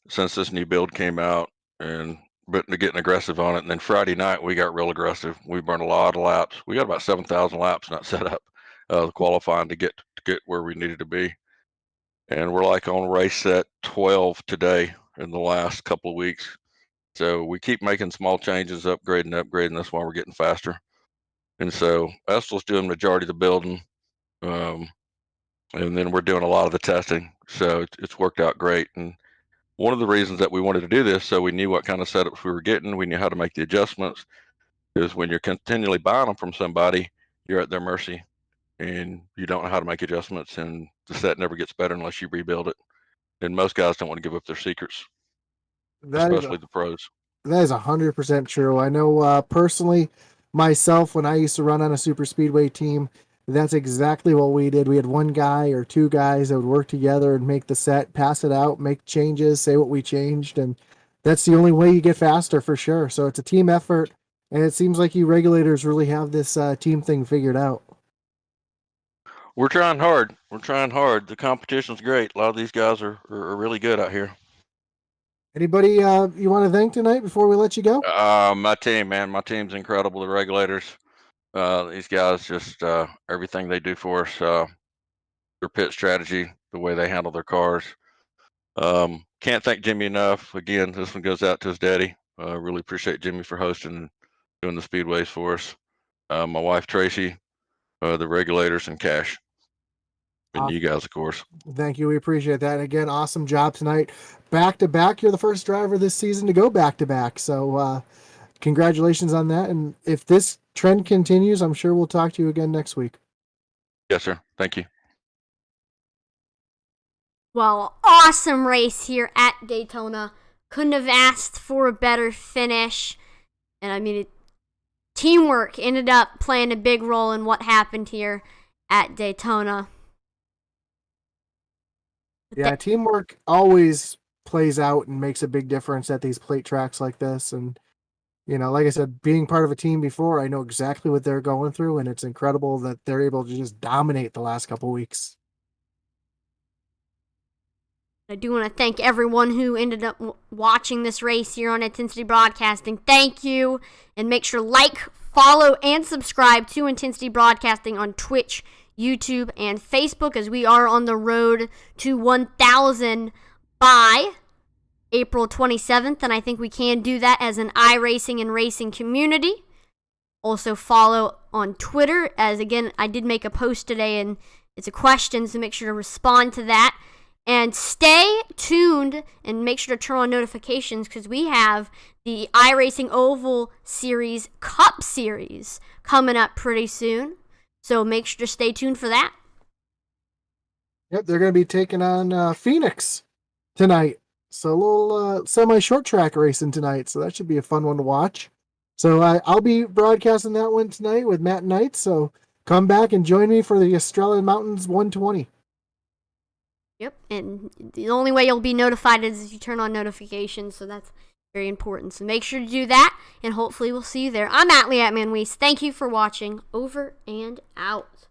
since this new build came out, and getting aggressive on it. And then Friday night we got real aggressive. We burned a lot of laps. We got about 7,000 laps not set up the qualifying to get where we needed to be. And we're like on race set 12 today in the last couple of weeks. So we keep making small changes, upgrading. That's why we're getting faster. And so Estel's doing majority of the building. And then we're doing a lot of the testing. So it's worked out great. And one of the reasons that we wanted to do this, so we knew what kind of setups we were getting. We knew how to make the adjustments. Because when you're continually buying them from somebody, you're at their mercy and you don't know how to make adjustments, and the set never gets better unless you rebuild it. And most guys don't want to give up their secrets,
That is
especially the pros.
That is 100% true. I know personally, myself, when I used to run on a super speedway team, that's exactly what we did. We had one guy or two guys that would work together and make the set, pass it out, make changes, say what we changed, and that's the only way you get faster for sure. So it's a team effort, and it seems like you regulators really have this team thing figured out.
We're trying hard. The competition's great. A lot of these guys are really good out here.
Anybody you want to thank tonight before we let you go?
My team, man. My team's incredible. The regulators. These guys just everything they do for us. Their pit strategy, the way they handle their cars. Can't thank Jimmy enough. Again, this one goes out to his daddy. Really appreciate Jimmy for hosting and doing the speedways for us. My wife Tracy, the regulators, and Cash, and you guys, of course.
Thank you. We appreciate that. And again, awesome job tonight. Back to back. You're the first driver this season to go back to back. So congratulations on that. And if this trend continues, I'm sure we'll talk to you again next week.
Yes, sir. Thank you.
Well, awesome race here at Daytona. Couldn't have asked for a better finish. And I mean, teamwork ended up playing a big role in what happened here at Daytona.
Yeah, teamwork always plays out and makes a big difference at these plate tracks like this. And, you know, like I said, being part of a team before, I know exactly what they're going through, and it's incredible that they're able to just dominate the last couple weeks.
I do want to thank everyone who ended up watching this race here on Intensity Broadcasting. Thank you. And make sure to like, follow, and subscribe to Intensity Broadcasting on Twitch, YouTube, and Facebook, as we are on the road to 1,000 by April 27th. And I think we can do that as an iRacing and racing community. Also follow on Twitter, as again, I did make a post today and it's a question, so make sure to respond to that. And stay tuned and make sure to turn on notifications, because we have the iRacing Oval Series Cup Series coming up pretty soon. So make sure to stay tuned for that.
Yep, they're going to be taking on Phoenix tonight. So a little semi-short track racing tonight. So that should be a fun one to watch. So I'll be broadcasting that one tonight with Matt Knight. So come back and join me for the Australian Mountains 120.
Yep, and the only way you'll be notified is if you turn on notifications, so that's very important. So make sure to do that, and hopefully we'll see you there. I'm Atlee at Manwees. Thank you for watching. Over and out.